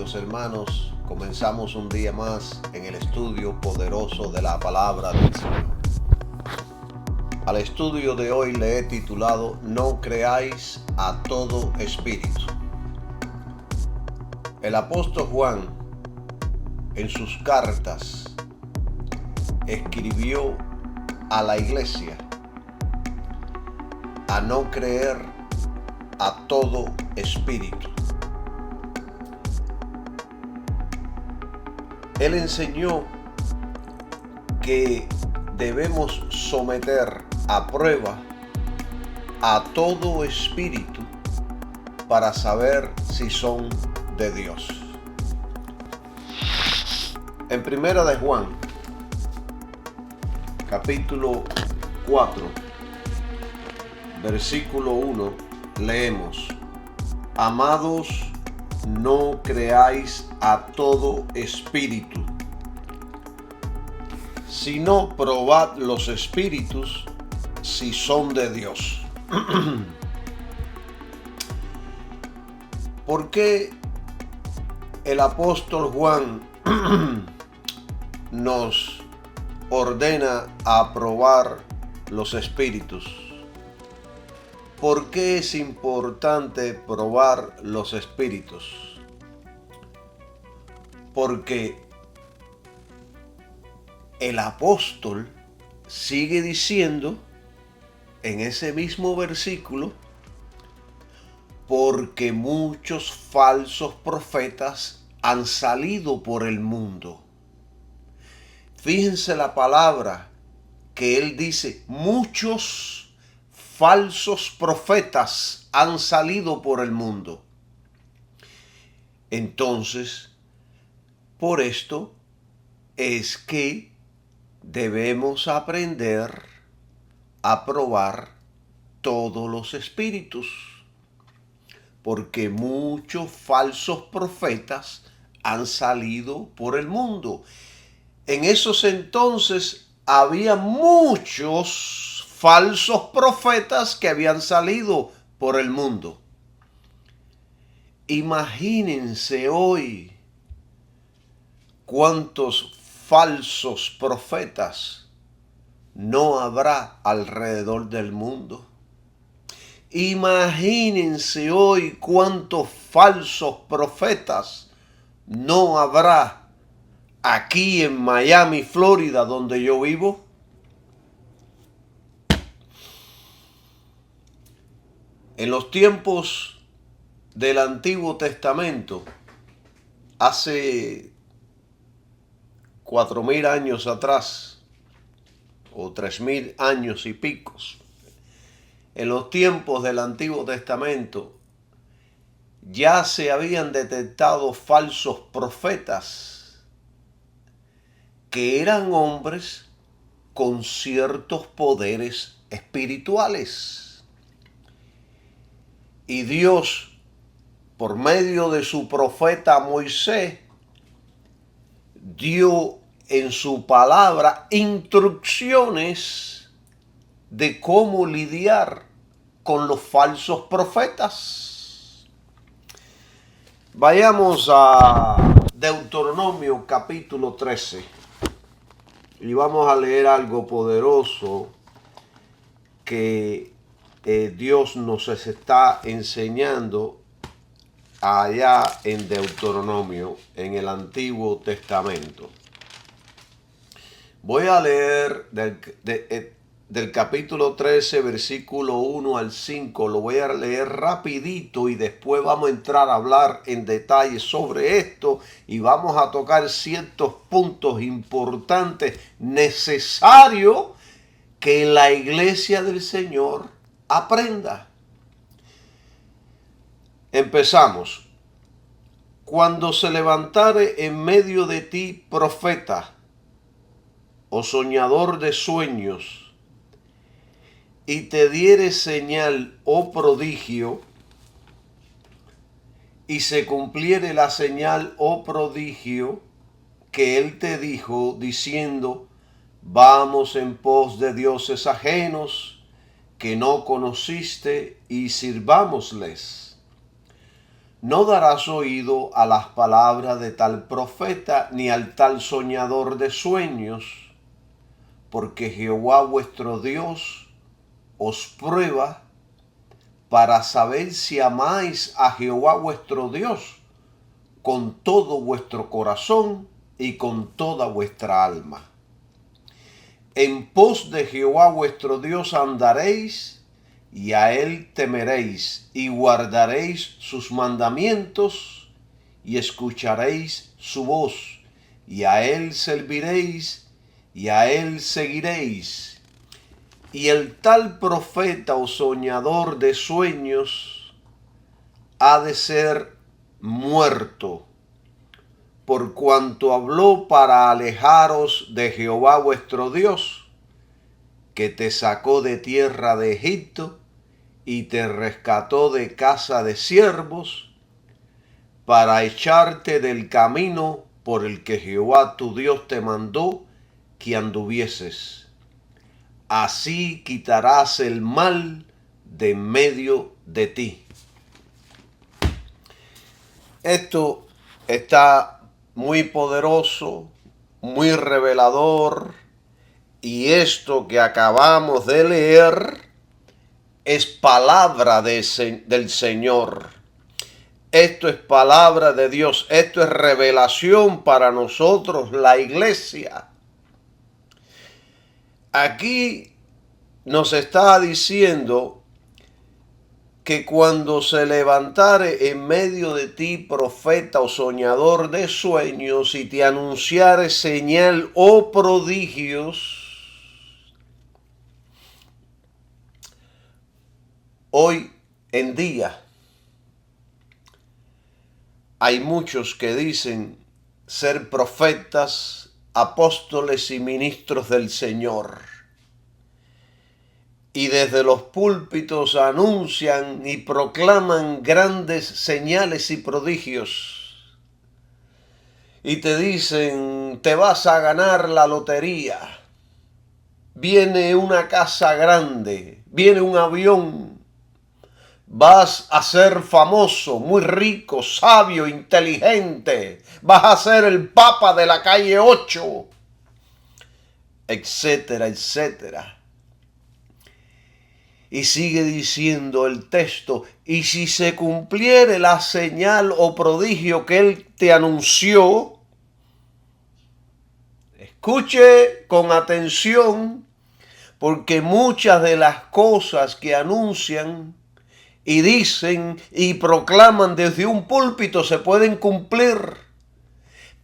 queridos hermanos, comenzamos un día más en el estudio poderoso de la palabra del Señor. Al estudio de hoy le he titulado No creáis a todo espíritu. El apóstol Juan en sus cartas escribió a la iglesia a no creer a todo espíritu. Él enseñó que debemos someter a prueba a todo espíritu para saber si son de Dios. En Primera de Juan, capítulo 4, versículo 1, leemos: Amados, no creáis a todo espíritu, sino probad los espíritus si son de Dios. ¿Por qué el apóstol Juan nos ordena a probar los espíritus? ¿Por qué es importante probar los espíritus? Porque el apóstol sigue diciendo en ese mismo versículo, porque muchos falsos profetas han salido por el mundo. Fíjense la palabra que él dice, muchos falsos profetas han salido por el mundo. Entonces, por esto es que debemos aprender a probar todos los espíritus, porque muchos falsos profetas han salido por el mundo. En esos entonces había muchos falsos profetas que habían salido por el mundo. Imagínense hoy cuántos falsos profetas no habrá alrededor del mundo. Imagínense hoy cuántos falsos profetas no habrá aquí en Miami, Florida, donde yo vivo. En los tiempos del Antiguo Testamento, hace 4,000 años atrás, o 3,000 años y picos, en los tiempos del Antiguo Testamento, ya se habían detectado falsos profetas que eran hombres con ciertos poderes espirituales. Y Dios, por medio de su profeta Moisés, dio en su palabra instrucciones de cómo lidiar con los falsos profetas. Vayamos a Deuteronomio capítulo 13 y vamos a leer algo poderoso que Dios nos está enseñando allá en Deuteronomio, en el Antiguo Testamento. Voy a leer del capítulo 13, versículo 1 al 5. Lo voy a leer rapidito y después vamos a entrar a hablar en detalle sobre esto y vamos a tocar ciertos puntos importantes necesarios que la iglesia del Señor aprenda. Empezamos. Cuando se levantare en medio de ti profeta o soñador de sueños y te diere señal o prodigio y se cumpliere la señal o prodigio que él te dijo diciendo, vamos en pos de dioses ajenos que no conociste y sirvámosles. No darás oído a las palabras de tal profeta, ni al tal soñador de sueños, porque Jehová vuestro Dios os prueba para saber si amáis a Jehová vuestro Dios con todo vuestro corazón y con toda vuestra alma. En pos de Jehová vuestro Dios andaréis, y a él temeréis, y guardaréis sus mandamientos, y escucharéis su voz, y a él serviréis, y a él seguiréis. Y el tal profeta o soñador de sueños ha de ser muerto, por cuanto habló para alejaros de Jehová vuestro Dios, que te sacó de tierra de Egipto y te rescató de casa de siervos, para echarte del camino por el que Jehová tu Dios te mandó que anduvieses. Así quitarás el mal de en medio de ti. Esto está muy poderoso, muy revelador, y esto que acabamos de leer es palabra del Señor. Esto es palabra de Dios. Esto es revelación para nosotros, la iglesia. Aquí nos está diciendo que cuando se levantare en medio de ti profeta o soñador de sueños y te anunciare señal o prodigios, hoy en día hay muchos que dicen ser profetas, apóstoles y ministros del Señor. Y desde los púlpitos anuncian y proclaman grandes señales y prodigios. Y te dicen, te vas a ganar la lotería. Viene una casa grande, viene un avión. Vas a ser famoso, muy rico, sabio, inteligente. Vas a ser el Papa de la calle 8, etcétera, etcétera. Y sigue diciendo el texto, y si se cumpliere la señal o prodigio que él te anunció, escuche con atención, porque muchas de las cosas que anuncian y dicen y proclaman desde un púlpito se pueden cumplir.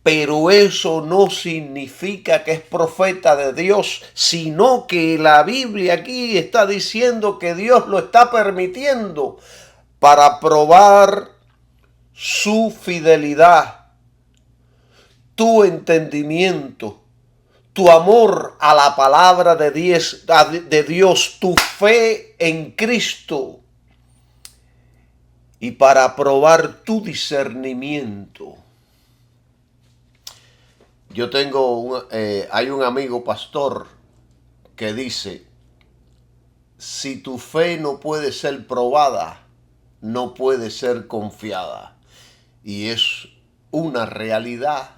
Pero eso no significa que es profeta de Dios, sino que la Biblia aquí está diciendo que Dios lo está permitiendo para probar su fidelidad, tu entendimiento, tu amor a la palabra de Dios, tu fe en Cristo, y para probar tu discernimiento. Yo hay un amigo pastor que dice, si tu fe no puede ser probada, no puede ser confiada. Y es una realidad.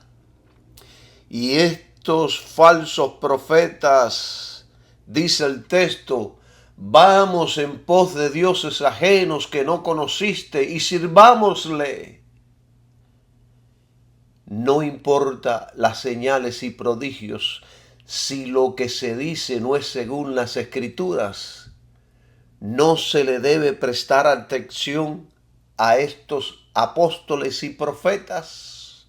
Y estos falsos profetas, dice el texto, vamos en pos de dioses ajenos que no conociste y sirvámosle. No importa las señales y prodigios, si lo que se dice no es según las Escrituras, no se le debe prestar atención a estos apóstoles y profetas.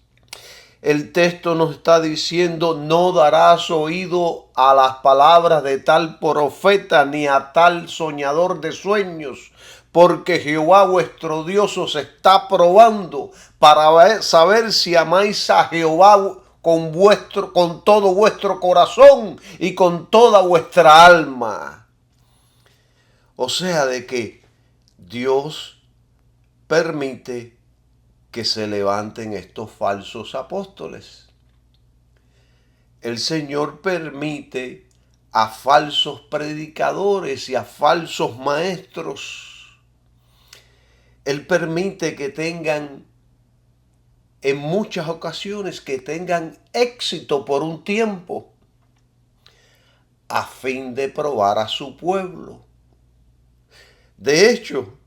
El texto nos está diciendo, no darás oído a las palabras de tal profeta ni a tal soñador de sueños, porque Jehová vuestro Dios os está probando para saber si amáis a Jehová con todo vuestro corazón y con toda vuestra alma. O sea, de que Dios permite que se levanten estos falsos apóstoles. El Señor permite a falsos predicadores y a falsos maestros. Él permite que tengan, en muchas ocasiones, que tengan éxito por un tiempo, a fin de probar a su pueblo. De hecho,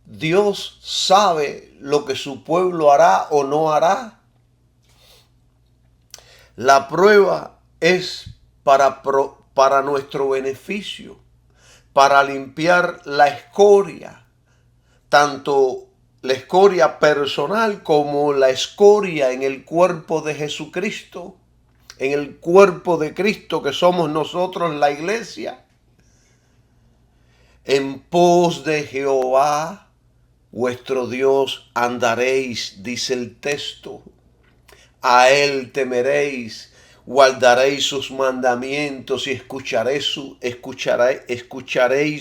Dios sabe lo que su pueblo hará o no hará. La prueba es para nuestro beneficio, para limpiar la escoria, tanto la escoria personal como la escoria en el cuerpo de Jesucristo, en el cuerpo de Cristo que somos nosotros, la iglesia. En pos de Jehová vuestro Dios andaréis, dice el texto. A él temeréis, guardaréis sus mandamientos y escucharéis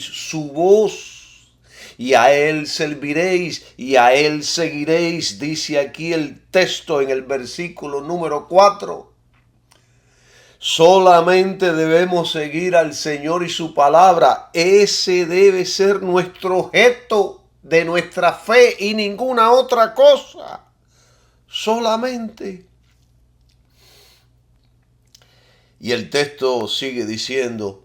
su voz. Y a él serviréis y a él seguiréis, dice aquí el texto en el versículo número 4. Solamente debemos seguir al Señor y su palabra. Ese debe ser nuestro objeto de nuestra fe y ninguna otra cosa. Solamente. Y el texto sigue diciendo,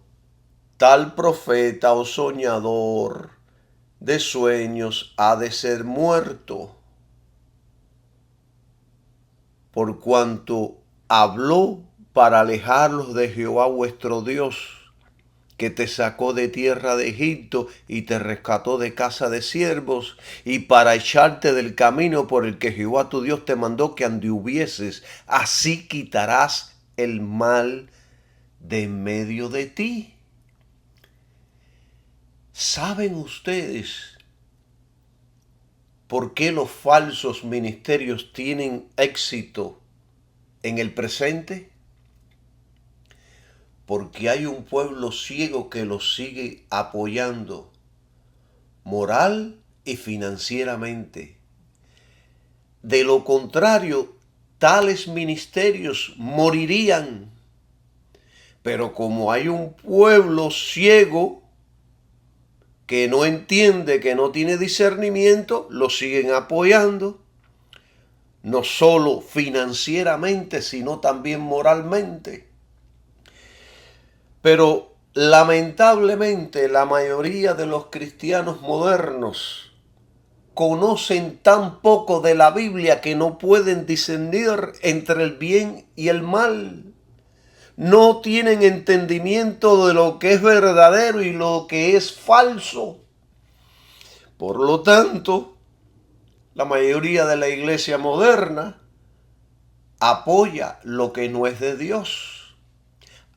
tal profeta o soñador de sueños ha de ser muerto, por cuanto habló para alejarlos de Jehová vuestro Dios, que te sacó de tierra de Egipto y te rescató de casa de siervos, y para echarte del camino por el que Jehová tu Dios te mandó que anduvieses. Así quitarás el mal de en medio de ti. ¿Saben ustedes por qué los falsos ministerios tienen éxito en el presente? Porque hay un pueblo ciego que los sigue apoyando moral y financieramente. De lo contrario, tales ministerios morirían. Pero como hay un pueblo ciego que no entiende, que no tiene discernimiento, lo siguen apoyando, no solo financieramente, sino también moralmente. Pero lamentablemente la mayoría de los cristianos modernos conocen tan poco de la Biblia que no pueden discernir entre el bien y el mal. No tienen entendimiento de lo que es verdadero y lo que es falso. Por lo tanto, la mayoría de la iglesia moderna apoya lo que no es de Dios.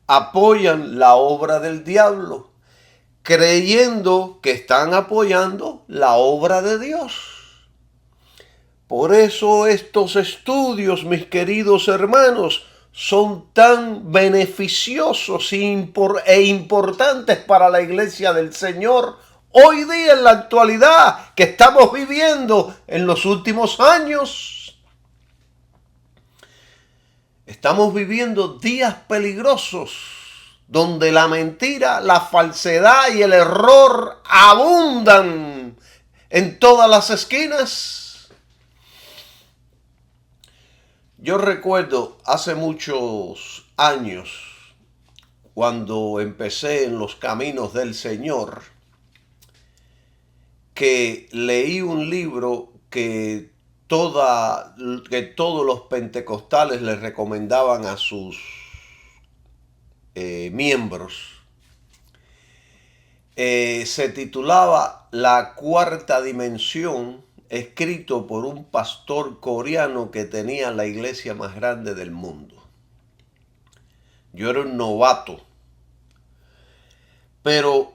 Apoyan la obra del diablo, creyendo que están apoyando la obra de Dios. Por eso estos estudios, mis queridos hermanos, son tan beneficiosos e importantes para la iglesia del Señor hoy día, en la actualidad que estamos viviendo en los últimos años. Estamos viviendo días peligrosos donde la mentira, la falsedad y el error abundan en todas las esquinas. Yo recuerdo hace muchos años, cuando empecé en los caminos del Señor, que leí un libro que todos los pentecostales les recomendaban a sus miembros. Se titulaba La Cuarta Dimensión, escrito por un pastor coreano que tenía la iglesia más grande del mundo. Yo era un novato, pero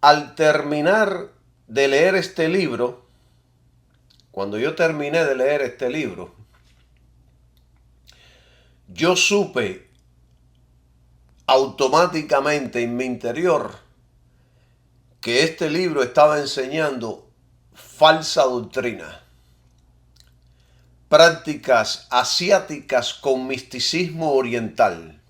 al terminar de leer este libro, cuando yo terminé de leer este libro, yo supe automáticamente en mi interior que este libro estaba enseñando falsa doctrina, prácticas asiáticas con misticismo oriental.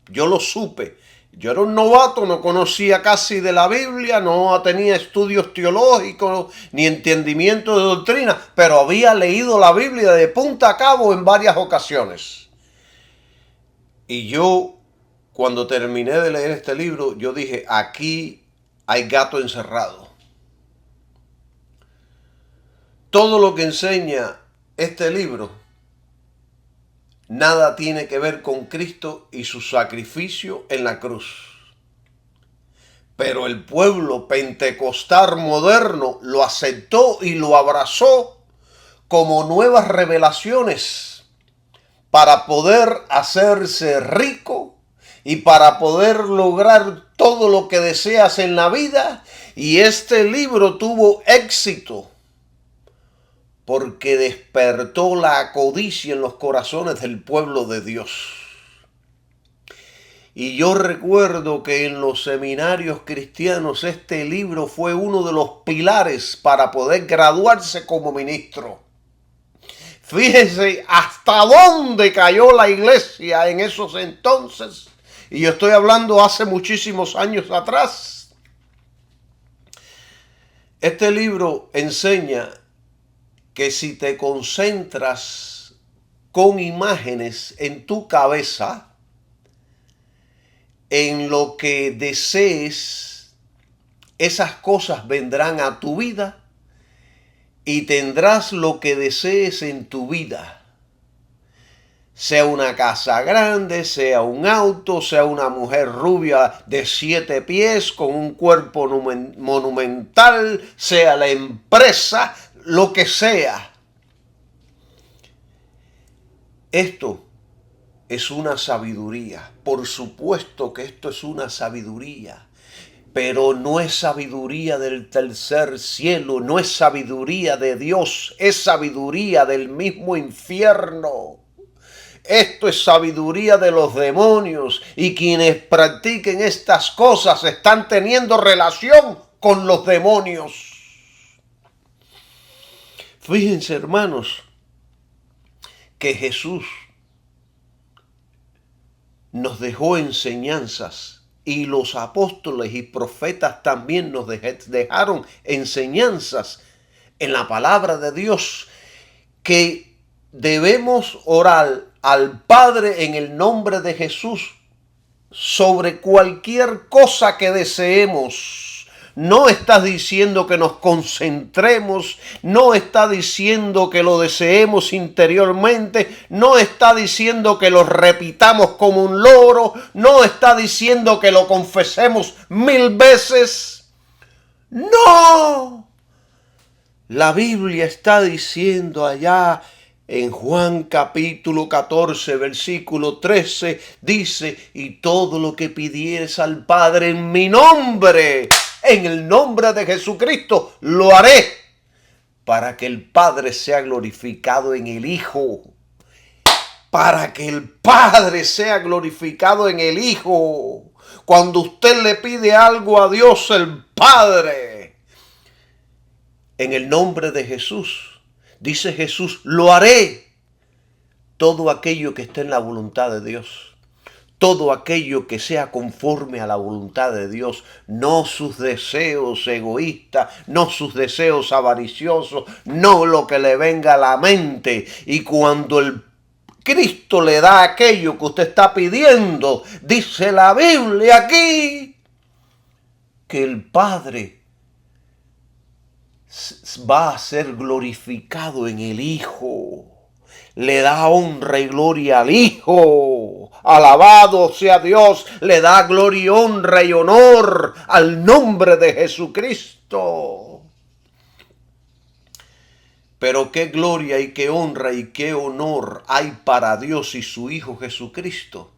Yo lo supe, Yo era un novato, no conocía casi de la Biblia, no tenía estudios teológicos ni entendimiento de doctrina, pero había leído la Biblia de punta a cabo en varias ocasiones. Y yo, cuando terminé de leer este libro, yo dije, aquí hay gato encerrado. Todo lo que enseña este libro, nada tiene que ver con Cristo y su sacrificio en la cruz. Pero el pueblo pentecostal moderno lo aceptó y lo abrazó como nuevas revelaciones para poder hacerse rico y para poder lograr todo lo que deseas en la vida. Y este libro tuvo éxito porque despertó la codicia en los corazones del pueblo de Dios. Y yo recuerdo que en los seminarios cristianos este libro fue uno de los pilares para poder graduarse como ministro. Fíjense hasta dónde cayó la iglesia en esos entonces. Y yo estoy hablando hace muchísimos años atrás. Este libro enseña que si te concentras con imágenes en tu cabeza, en lo que desees, esas cosas vendrán a tu vida y tendrás lo que desees en tu vida. Sea una casa grande, sea un auto, sea una mujer rubia de 7 pies con un cuerpo monumental, sea la empresa, lo que sea. Esto es una sabiduría. Por supuesto que esto es una sabiduría. Pero no es sabiduría del tercer cielo, no es sabiduría de Dios, es sabiduría del mismo infierno. Esto es sabiduría de los demonios y quienes practiquen estas cosas están teniendo relación con los demonios. Fíjense, hermanos, que Jesús nos dejó enseñanzas y los apóstoles y profetas también nos dejaron enseñanzas en la palabra de Dios que debemos orar al Padre en el nombre de Jesús sobre cualquier cosa que deseemos. No está diciendo que nos concentremos, no está diciendo que lo deseemos interiormente, no está diciendo que lo repitamos como un loro, no está diciendo que lo confesemos 1000 veces. No. La Biblia está diciendo allá en Juan capítulo 14, versículo 13, dice, y todo lo que pidieres al Padre en mi nombre, en el nombre de Jesucristo, lo haré para que el Padre sea glorificado en el Hijo. Para que el Padre sea glorificado en el Hijo. Cuando usted le pide algo a Dios el Padre, en el nombre de Jesús, dice Jesús, lo haré. Todo aquello que esté en la voluntad de Dios. Todo aquello que sea conforme a la voluntad de Dios, no sus deseos egoístas, no sus deseos avariciosos, no lo que le venga a la mente. Y cuando el Cristo le da aquello que usted está pidiendo, dice la Biblia aquí, que el Padre va a ser glorificado en el Hijo. Le da honra y gloria al Hijo. Alabado sea Dios. Le da gloria, honra y honor al nombre de Jesucristo. Pero qué gloria y qué honra y qué honor hay para Dios y su Hijo Jesucristo.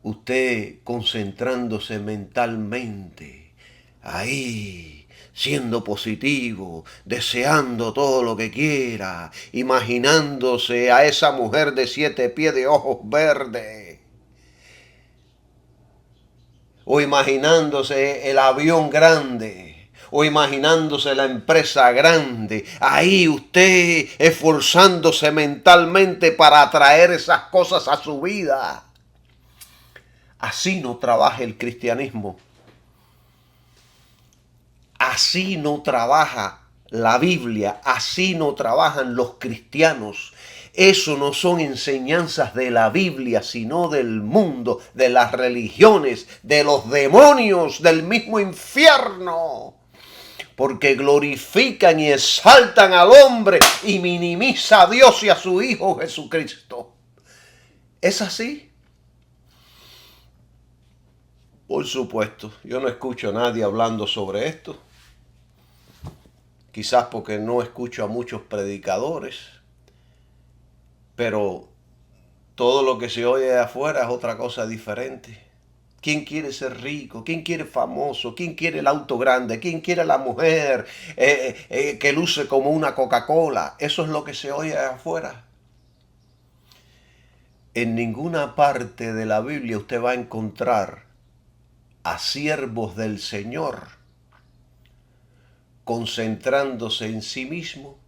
Usted concentrándose mentalmente ahí, siendo positivo, deseando todo lo que quiera, imaginándose a esa mujer de 7 pies de ojos verdes, o imaginándose el avión grande, o imaginándose la empresa grande, ahí usted esforzándose mentalmente para atraer esas cosas a su vida. Así no trabaja el cristianismo. Así no trabaja la Biblia, así no trabajan los cristianos. Eso no son enseñanzas de la Biblia, sino del mundo, de las religiones, de los demonios, del mismo infierno. Porque glorifican y exaltan al hombre y minimiza a Dios y a su Hijo Jesucristo. ¿Es así? Por supuesto, yo no escucho a nadie hablando sobre esto. Quizás porque no escucho a muchos predicadores. Pero todo lo que se oye de afuera es otra cosa diferente. ¿Quién quiere ser rico? ¿Quién quiere famoso? ¿Quién quiere el auto grande? ¿Quién quiere la mujer que luce como una Coca-Cola? Eso es lo que se oye de afuera. En ninguna parte de la Biblia usted va a encontrar a siervos del Señor concentrándose en sí mismo,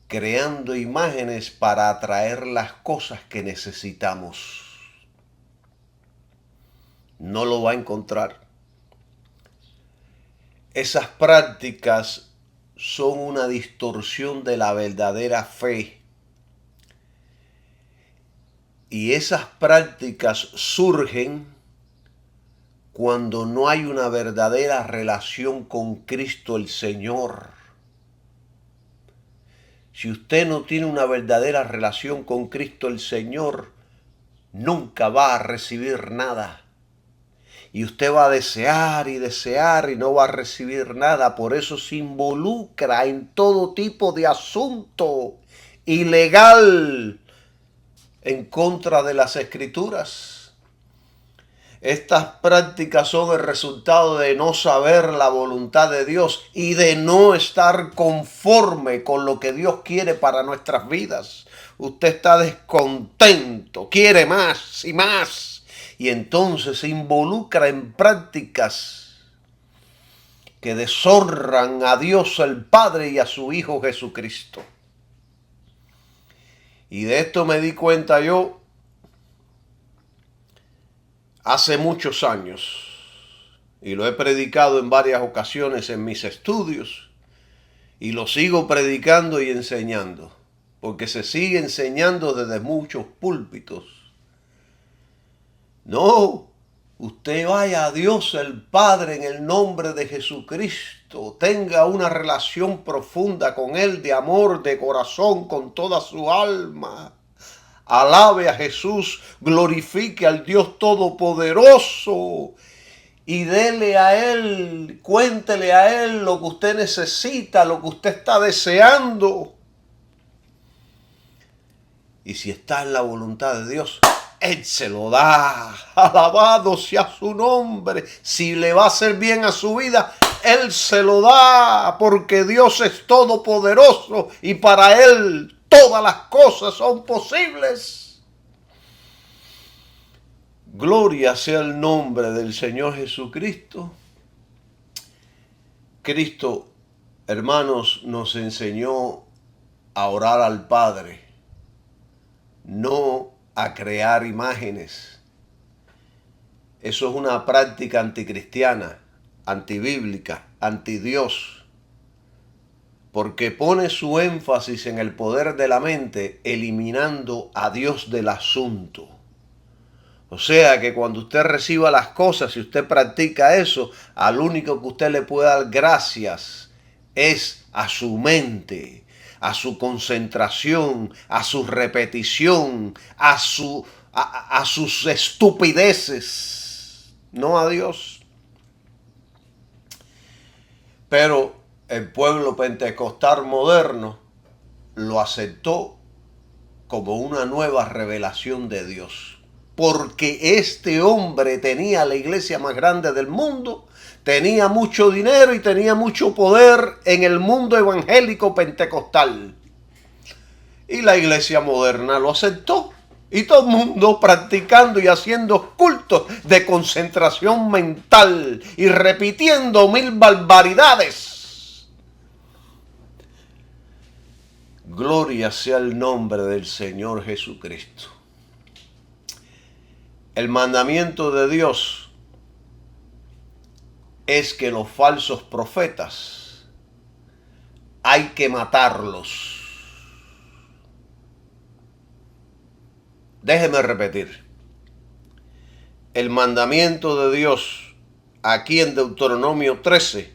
creando imágenes para atraer las cosas que necesitamos. No lo va a encontrar. Esas prácticas son una distorsión de la verdadera fe. Y esas prácticas surgen cuando no hay una verdadera relación con Cristo el Señor. Si usted no tiene una verdadera relación con Cristo el Señor, nunca va a recibir nada. Y usted va a desear y desear y no va a recibir nada. Por eso se involucra en todo tipo de asunto ilegal en contra de las Escrituras. Estas prácticas son el resultado de no saber la voluntad de Dios y de no estar conforme con lo que Dios quiere para nuestras vidas. Usted está descontento, quiere más y más. Y entonces se involucra en prácticas que deshonran a Dios el Padre y a su Hijo Jesucristo. Y de esto me di cuenta yo hace muchos años. Y lo he predicado en varias ocasiones en mis estudios. Y lo sigo predicando y enseñando. Porque se sigue enseñando desde muchos púlpitos. No, usted vaya a Dios el Padre en el nombre de Jesucristo. Tenga una relación profunda con Él de amor, de corazón, con toda su alma. Alabe a Jesús, glorifique al Dios Todopoderoso. Y dele a Él, cuéntele a Él lo que usted necesita, lo que usted está deseando. Y si está en la voluntad de Dios, Él se lo da. Alabado sea su nombre. Si le va a hacer bien a su vida, Él se lo da. Porque Dios es todopoderoso y para Él todas las cosas son posibles. Gloria sea el nombre del Señor Jesucristo. Cristo, hermanos, nos enseñó a orar al Padre, no a crear imágenes. Eso es una práctica anticristiana, antibíblica, antidios, porque pone su énfasis en el poder de la mente, eliminando a Dios del asunto. O sea que cuando usted reciba las cosas, si usted practica eso, al único que usted le puede dar gracias es a su mente, a su concentración, a su repetición, a sus estupideces, no a Dios. Pero el pueblo pentecostal moderno lo aceptó como una nueva revelación de Dios. Porque este hombre tenía la iglesia más grande del mundo, tenía mucho dinero y tenía mucho poder en el mundo evangélico pentecostal. Y la iglesia moderna lo aceptó. Y todo el mundo practicando y haciendo cultos de concentración mental y repitiendo 1000 barbaridades. Gloria sea el nombre del Señor Jesucristo. El mandamiento de Dios es que los falsos profetas hay que matarlos. Déjeme repetir. El mandamiento de Dios aquí en Deuteronomio 13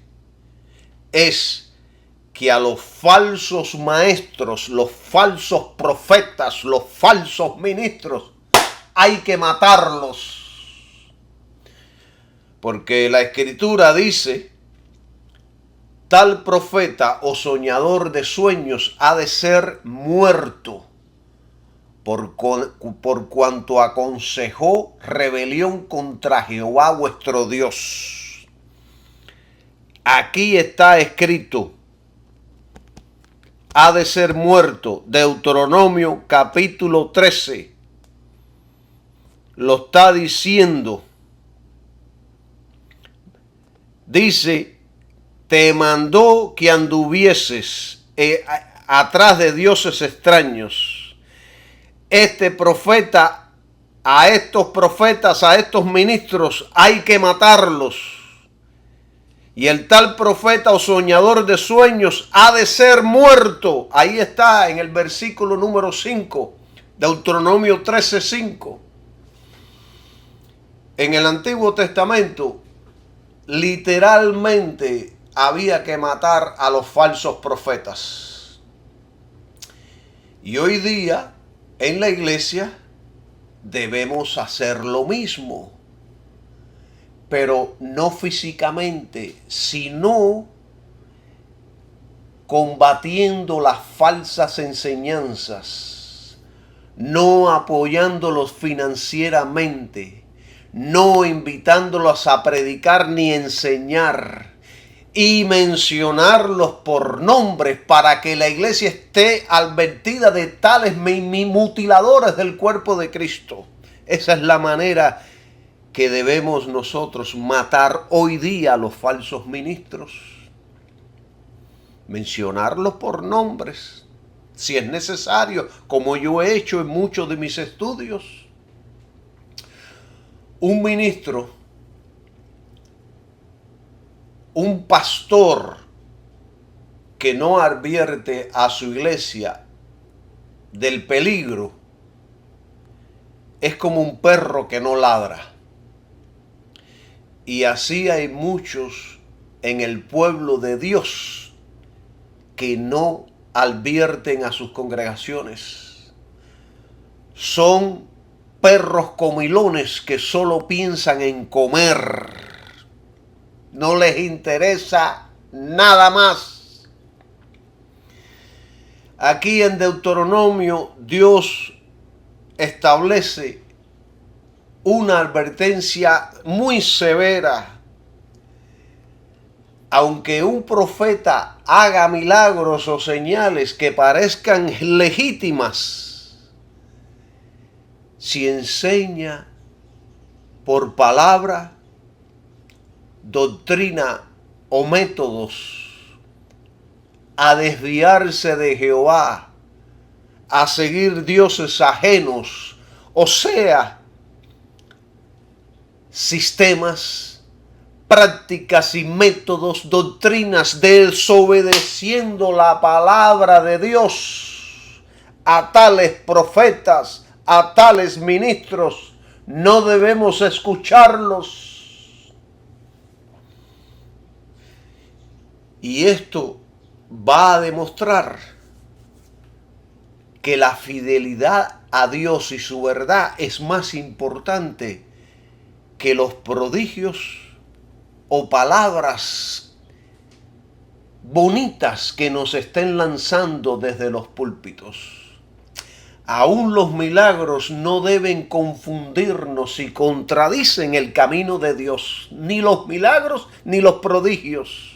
es que a los falsos maestros, los falsos profetas, los falsos ministros, hay que matarlos. Porque la Escritura dice, tal profeta o soñador de sueños ha de ser muerto por cuanto aconsejó rebelión contra Jehová vuestro Dios. Aquí está escrito, ha de ser muerto. Deuteronomio capítulo 13 lo está diciendo. Dice, te mandó que anduvieses atrás de dioses extraños. Este profeta, a estos profetas, a estos ministros, hay que matarlos. Y el tal profeta o soñador de sueños ha de ser muerto. Ahí está en el versículo número 5, Deuteronomio 13:5. En el Antiguo Testamento, literalmente había que matar a los falsos profetas. Y hoy día, en la iglesia, debemos hacer lo mismo. Pero no físicamente, sino combatiendo las falsas enseñanzas, no apoyándolos financieramente, no invitándolos a predicar ni enseñar, y mencionarlos por nombres para que la iglesia esté advertida de tales mutiladores del cuerpo de Cristo. Esa es la manera que debemos nosotros matar hoy día a los falsos ministros. Mencionarlos por nombres, si es necesario, como yo he hecho en muchos de mis estudios. Un ministro, un pastor que no advierte a su iglesia del peligro, es como un perro que no ladra. Y así hay muchos en el pueblo de Dios que no advierten a sus congregaciones. Son perros comilones que solo piensan en comer. No les interesa nada más. Aquí en Deuteronomio Dios establece una advertencia muy severa. Aunque un profeta haga milagros o señales que parezcan legítimas, si enseña por palabra, doctrina o métodos a desviarse de Jehová, a seguir dioses ajenos, o sea, sistemas, prácticas y métodos, doctrinas, desobedeciendo la palabra de Dios, a tales profetas, a tales ministros, no debemos escucharlos. Y esto va a demostrar que la fidelidad a Dios y su verdad es más importante que los prodigios o palabras bonitas que nos estén lanzando desde los púlpitos. Aún los milagros no deben confundirnos y contradicen el camino de Dios, ni los milagros ni los prodigios.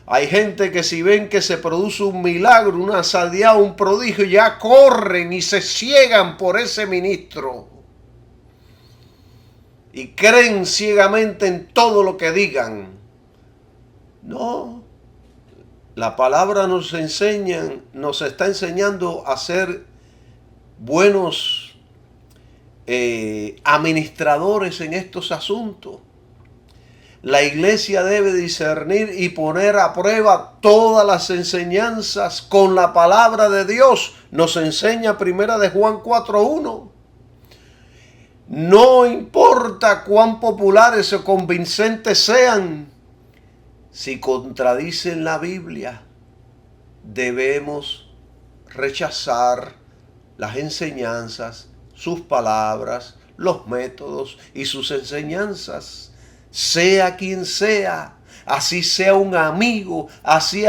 Hay gente que si ven que se produce un milagro, una sanidad, un prodigio, ya corren y se ciegan por ese ministro. Y creen ciegamente en todo lo que digan. No, la palabra nos está enseñando a ser buenos administradores en estos asuntos. La iglesia debe discernir y poner a prueba todas las enseñanzas con la palabra de Dios. Nos enseña Primera de Juan 4:1. No importa cuán populares o convincentes sean, si contradicen la Biblia, debemos rechazar las enseñanzas, sus palabras, los métodos y sus enseñanzas. Sea quien sea, así sea un amigo, así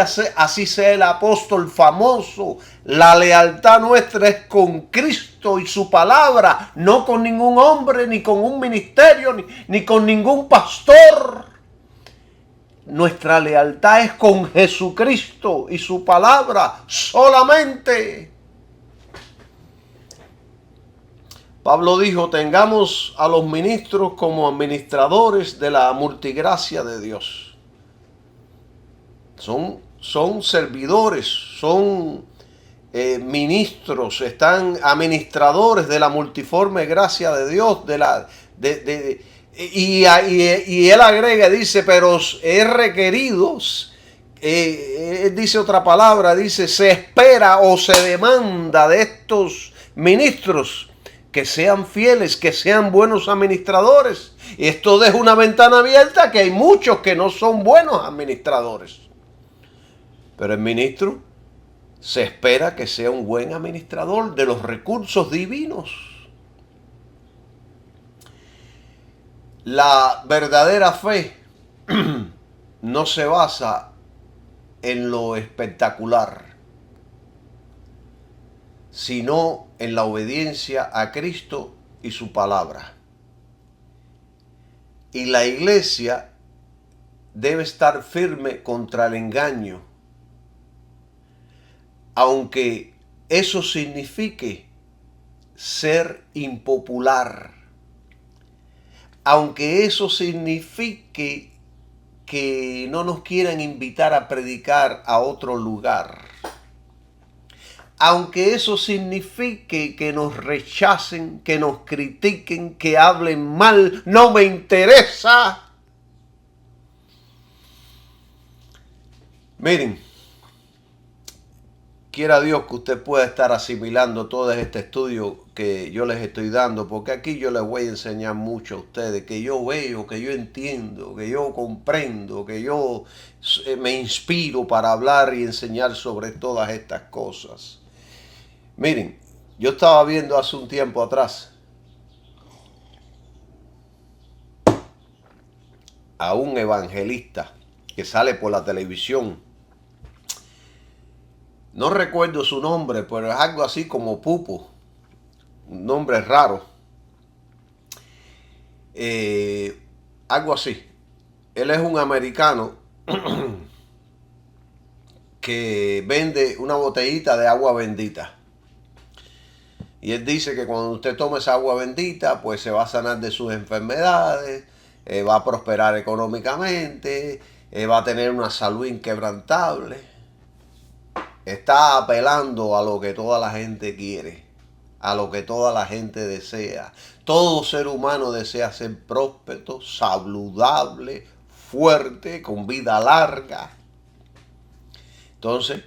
sea el apóstol famoso, la lealtad nuestra es con Cristo y su palabra, no con ningún hombre, ni con un ministerio, ni con ningún pastor. Nuestra lealtad es con Jesucristo y su palabra solamente. Pablo dijo, tengamos a los ministros como administradores de la multigracia de Dios. Son servidores, son ministros, están administradores de la multiforme gracia de Dios, y él agrega, dice, pero es requeridos, dice otra palabra, dice, se espera o se demanda de estos ministros que sean fieles, que sean buenos administradores. Y esto deja una ventana abierta que hay muchos que no son buenos administradores. Pero el ministro se espera que sea un buen administrador de los recursos divinos. La verdadera fe no se basa en lo espectacular, sino en la obediencia a Cristo y su palabra. Y la iglesia debe estar firme contra el engaño, aunque eso signifique ser impopular, aunque eso signifique que no nos quieran invitar a predicar a otro lugar, aunque eso signifique que nos rechacen, que nos critiquen, que hablen mal, no me interesa. Miren, quiera Dios que usted pueda estar asimilando todo este estudio que yo les estoy dando, porque aquí yo les voy a enseñar mucho a ustedes, que yo veo, que yo entiendo, que yo comprendo, que yo me inspiro para hablar y enseñar sobre todas estas cosas. Miren, yo estaba viendo hace un tiempo atrás a un evangelista que sale por la televisión. No recuerdo su nombre, pero es algo así como Pupo, un nombre raro. Algo así. Él es un americano que vende una botellita de agua bendita. Y él dice que cuando usted tome esa agua bendita, pues se va a sanar de sus enfermedades, va a prosperar económicamente, va a tener una salud inquebrantable. Está apelando a lo que toda la gente quiere, a lo que toda la gente desea. Todo ser humano desea ser próspero, saludable, fuerte, con vida larga. Entonces,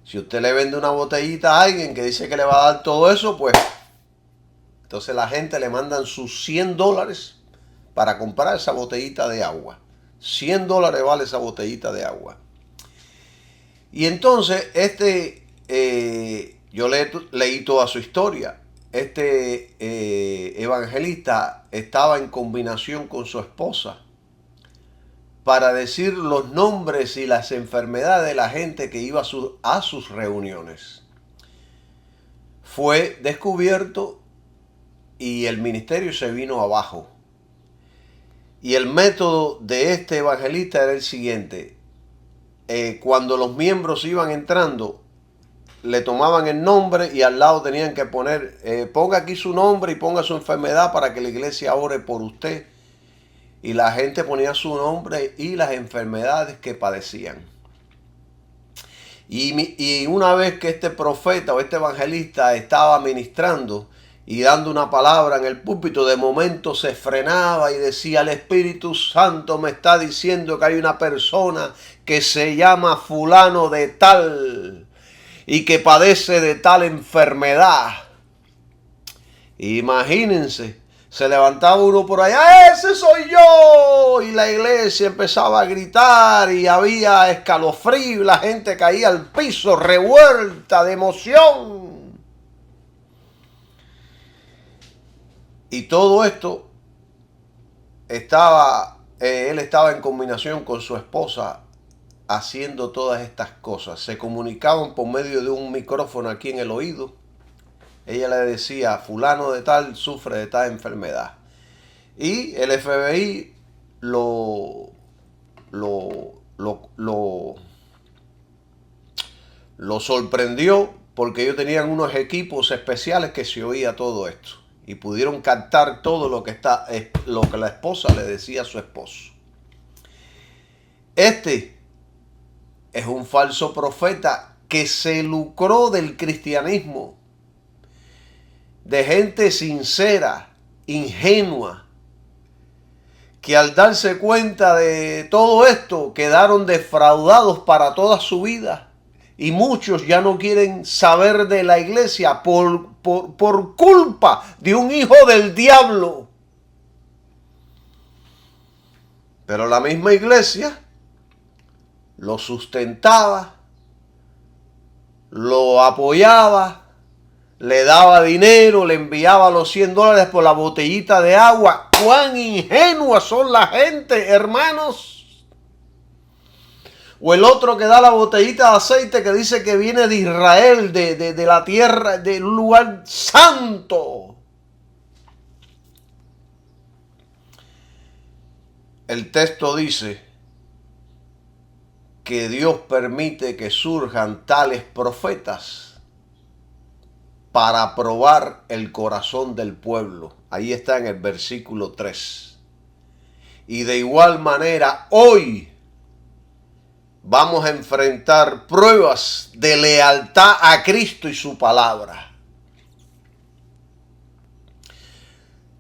si usted le vende una botellita a alguien que dice que le va a dar todo eso, pues entonces la gente le mandan sus $100 para comprar esa botellita de agua. $100 vale esa botellita de agua. Y entonces yo leí toda su historia. Este evangelista estaba en combinación con su esposa para decir los nombres y las enfermedades de la gente que iba a sus reuniones. Fue descubierto y el ministerio se vino abajo. Y el método de este evangelista era el siguiente. Cuando los miembros iban entrando, le tomaban el nombre y al lado tenían que poner, ponga aquí su nombre y ponga su enfermedad para que la iglesia ore por usted. Y la gente ponía su nombre y las enfermedades que padecían. Y una vez que este profeta o este evangelista estaba ministrando, y dando una palabra en el púlpito, de momento se frenaba y decía: el Espíritu Santo me está diciendo que hay una persona que se llama fulano de tal y que padece de tal enfermedad. Imagínense, se levantaba uno por allá: ¡ese soy yo! Y la iglesia empezaba a gritar y había escalofrío, la gente caía al piso revuelta de emoción. Y todo esto él estaba en combinación con su esposa haciendo todas estas cosas. Se comunicaban por medio de un micrófono aquí en el oído. Ella le decía: fulano de tal sufre de tal enfermedad. Y el FBI lo sorprendió porque ellos tenían unos equipos especiales que se oía todo esto. Y pudieron captar todo lo que la esposa le decía a su esposo. Este es un falso profeta que se lucró del cristianismo, de gente sincera, ingenua, que al darse cuenta de todo esto quedaron defraudados para toda su vida. Y muchos ya no quieren saber de la iglesia por culpa de un hijo del diablo. Pero la misma iglesia lo sustentaba, lo apoyaba, le daba dinero, le enviaba los $100 por la botellita de agua. ¡Cuán ingenuas son la gente, hermanos! O el otro que da la botellita de aceite que dice que viene de Israel, de la tierra, de un lugar santo. El texto dice que Dios permite que surjan tales profetas para probar el corazón del pueblo. Ahí está en el versículo 3. Y de igual manera, hoy vamos a enfrentar pruebas de lealtad a Cristo y su palabra.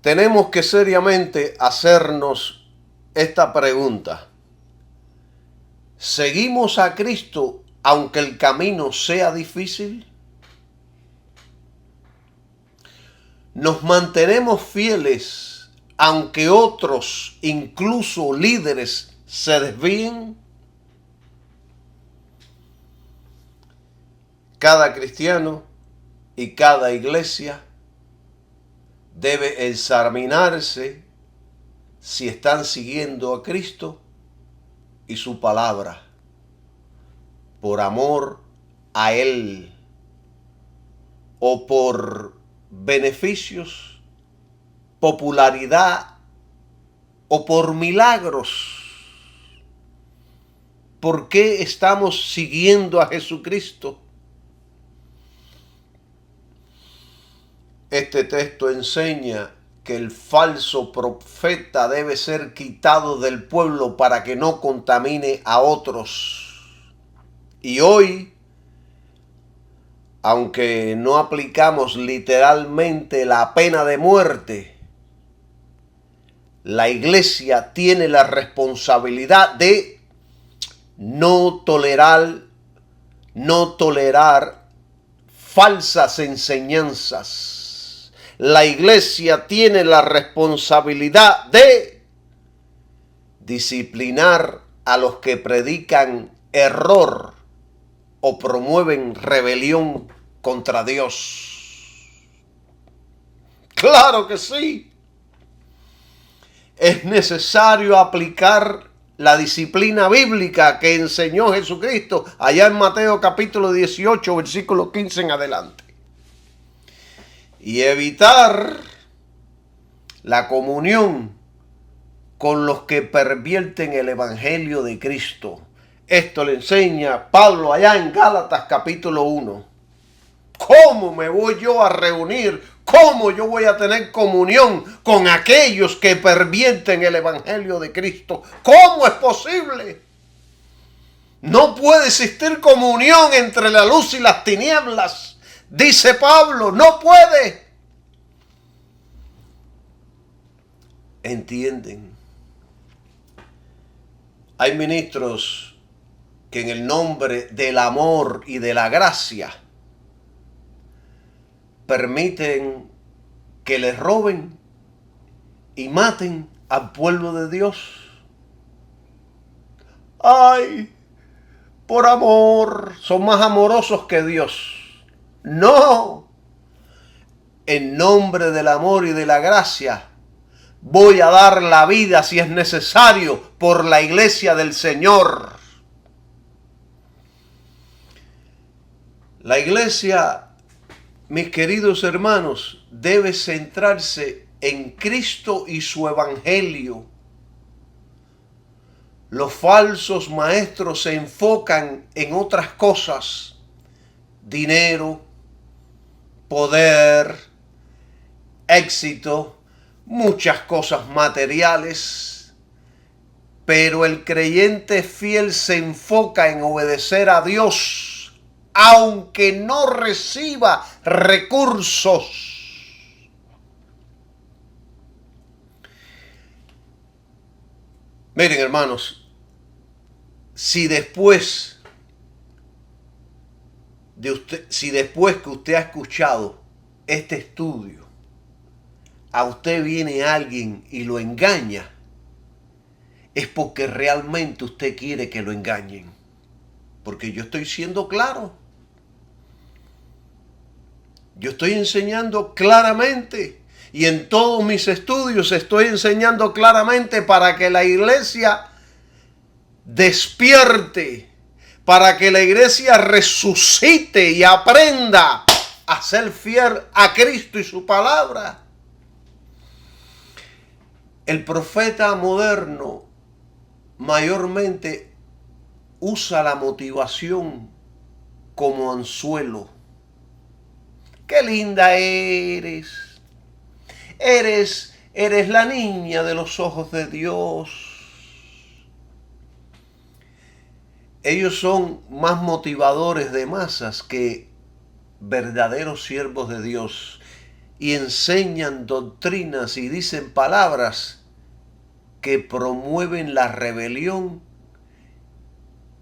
Tenemos que seriamente hacernos esta pregunta: ¿seguimos a Cristo aunque el camino sea difícil? ¿Nos mantenemos fieles aunque otros, incluso líderes, se desvíen? Cada cristiano y cada iglesia debe examinarse si están siguiendo a Cristo y su palabra por amor a Él o por beneficios, popularidad o por milagros. ¿Por qué estamos siguiendo a Jesucristo? Este texto enseña que el falso profeta debe ser quitado del pueblo para que no contamine a otros. Y hoy, aunque no aplicamos literalmente la pena de muerte, la iglesia tiene la responsabilidad de no tolerar falsas enseñanzas. La iglesia tiene la responsabilidad de disciplinar a los que predican error o promueven rebelión contra Dios. ¡Claro que sí! Es necesario aplicar la disciplina bíblica que enseñó Jesucristo allá en Mateo capítulo 18, versículo 15 en adelante. Y evitar la comunión con los que pervierten el evangelio de Cristo. Esto le enseña Pablo allá en Gálatas capítulo 1. ¿Cómo me voy yo a reunir? ¿Cómo yo voy a tener comunión con aquellos que pervierten el evangelio de Cristo? ¿Cómo es posible? No puede existir comunión entre la luz y las tinieblas. Dice Pablo, no puede. entienden. Hay ministros que en el nombre del amor y de la gracia permiten que les roben y maten al pueblo de Dios. ¡Ay! Por amor, son más amorosos que Dios. No. En nombre del amor y de la gracia, voy a dar la vida si es necesario por la iglesia del Señor. La iglesia, mis queridos hermanos, debe centrarse en Cristo y su evangelio. Los falsos maestros se enfocan en otras cosas: dinero, poder, éxito, muchas cosas materiales. Pero el creyente fiel se enfoca en obedecer a Dios, aunque no reciba recursos. Miren, hermanos, si después que usted ha escuchado este estudio, a usted viene alguien y lo engaña, es porque realmente usted quiere que lo engañen. Porque yo estoy siendo claro. Yo estoy enseñando claramente. Y en todos mis estudios estoy enseñando claramente para que la iglesia despierte, para que la iglesia resucite y aprenda a ser fiel a Cristo y su palabra. El profeta moderno mayormente usa la motivación como anzuelo. ¡Qué linda eres! Eres la niña de los ojos de Dios. Ellos son más motivadores de masas que verdaderos siervos de Dios y enseñan doctrinas y dicen palabras que promueven la rebelión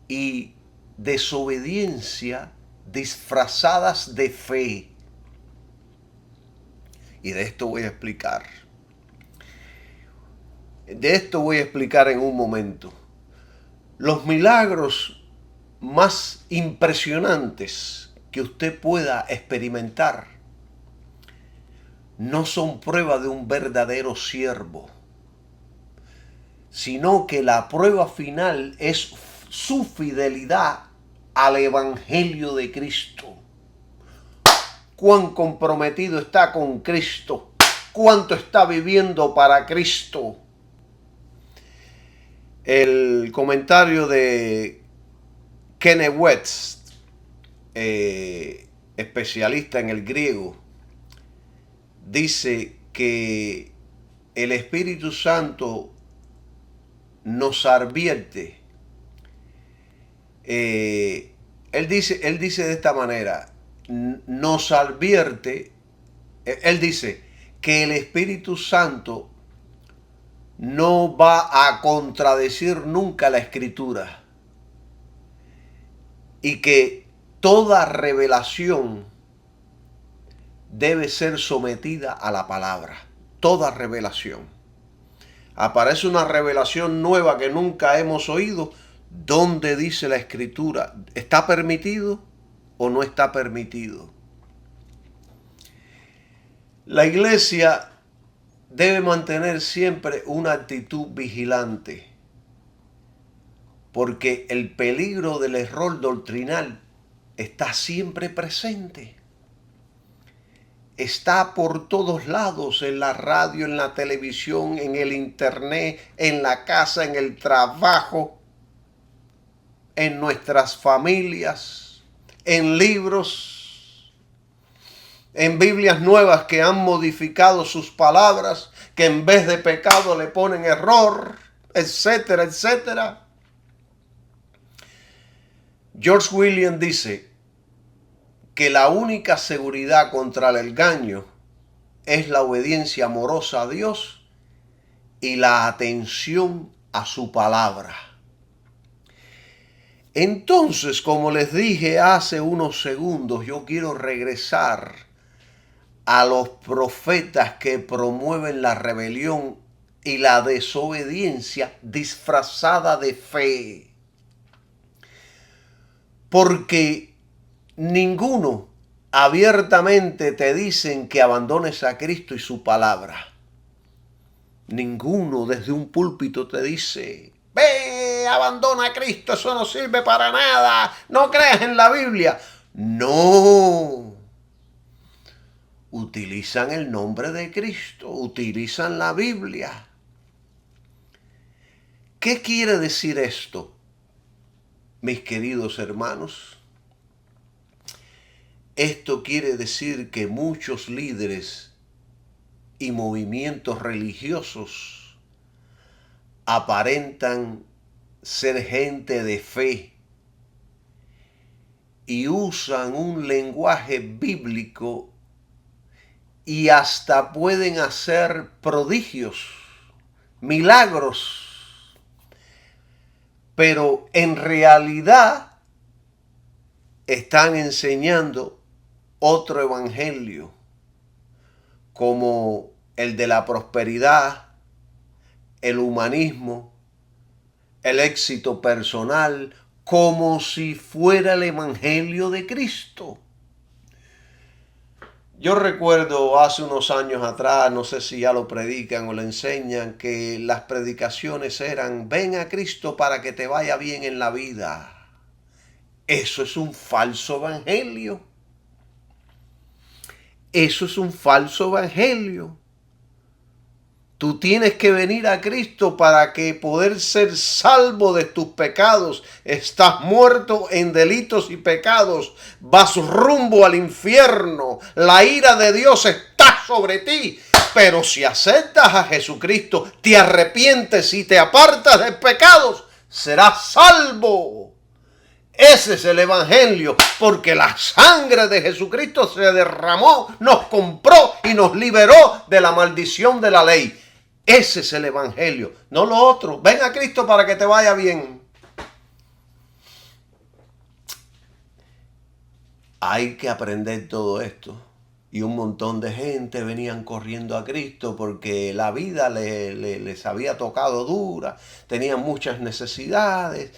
y desobediencia disfrazadas de fe. Y de esto voy a explicar. De esto voy a explicar en un momento. Los milagros más impresionantes que usted pueda experimentar no son prueba de un verdadero siervo, sino que la prueba final es su fidelidad al Evangelio de Cristo. Cuán comprometido está con Cristo, cuánto está viviendo para Cristo. El comentario de Kenneth West, especialista en el griego, dice que el Espíritu Santo nos advierte. Él dice de esta manera: nos advierte, él dice que el Espíritu Santo no va a contradecir nunca la Escritura y que toda revelación debe ser sometida a la palabra. Toda revelación. Aparece una revelación nueva que nunca hemos oído. ¿Dónde dice la Escritura? ¿Está permitido o no está permitido? La iglesia debe mantener siempre una actitud vigilante, porque el peligro del error doctrinal está siempre presente. Está por todos lados, en la radio, en la televisión, en el internet, en la casa, en el trabajo, en nuestras familias, en libros, en Biblias nuevas que han modificado sus palabras, que en vez de pecado le ponen error, etcétera, etcétera. George Williams dice que la única seguridad contra el engaño es la obediencia amorosa a Dios y la atención a su palabra. Entonces, como les dije hace unos segundos, yo quiero regresar a los profetas que promueven la rebelión y la desobediencia disfrazada de fe. Porque ninguno abiertamente te dicen que abandones a Cristo y su palabra. Ninguno desde un púlpito te dice, ve, abandona a Cristo, eso no sirve para nada, no creas en la Biblia. No. Utilizan el nombre de Cristo, utilizan la Biblia. ¿Qué quiere decir esto, mis queridos hermanos? Esto quiere decir que muchos líderes y movimientos religiosos aparentan ser gente de fe y usan un lenguaje bíblico y hasta pueden hacer prodigios, milagros, pero en realidad están enseñando otro evangelio, como el de la prosperidad, el humanismo, el éxito personal, como si fuera el evangelio de Cristo. Yo recuerdo hace unos años atrás, no sé si ya lo predican o lo enseñan, que las predicaciones eran, ven a Cristo para que te vaya bien en la vida. Eso es un falso evangelio. Eso es un falso evangelio. Tú tienes que venir a Cristo para que poder ser salvo de tus pecados. Estás muerto en delitos y pecados. Vas rumbo al infierno. La ira de Dios está sobre ti. Pero si aceptas a Jesucristo, te arrepientes y te apartas de pecados, serás salvo. Ese es el evangelio, porque la sangre de Jesucristo se derramó, nos compró y nos liberó de la maldición de la ley. Ese es el evangelio, no lo otro. Ven a Cristo para que te vaya bien. Hay que aprender todo esto. Y un montón de gente venían corriendo a Cristo porque la vida les había tocado dura, tenían muchas necesidades,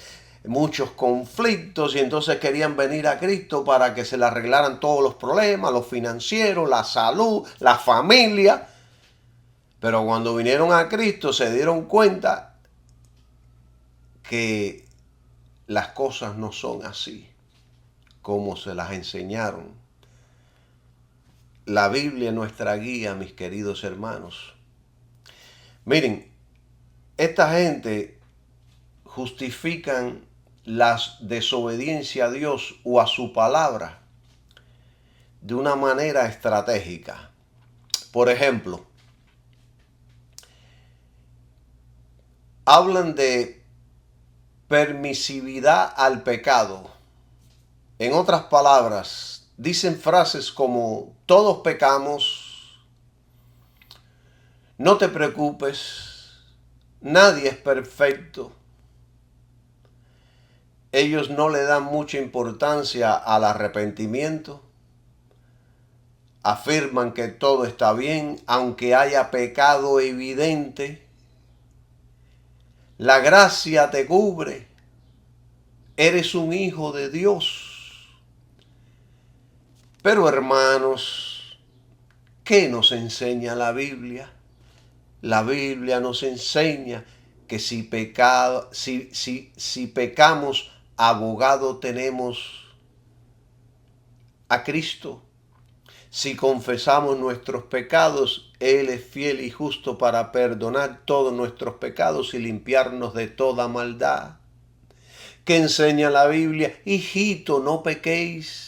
muchos conflictos, y entonces querían venir a Cristo para que se le arreglaran todos los problemas, los financieros, la salud, la familia. Pero cuando vinieron a Cristo se dieron cuenta que las cosas no son así como se las enseñaron. La Biblia es nuestra guía, mis queridos hermanos. Miren, esta gente justifican la desobediencia a Dios o a su palabra de una manera estratégica. Por ejemplo, hablan de permisividad al pecado. En otras palabras, dicen frases como todos pecamos, no te preocupes, nadie es perfecto. Ellos no le dan mucha importancia al arrepentimiento. Afirman que todo está bien, aunque haya pecado evidente. La gracia te cubre. Eres un hijo de Dios. Pero hermanos, ¿qué nos enseña la Biblia? La Biblia nos enseña que si pecamos, abogado tenemos a Cristo. Si confesamos nuestros pecados, Él es fiel y justo para perdonar todos nuestros pecados y limpiarnos de toda maldad. ¿Qué enseña la Biblia? Hijito, no pequéis.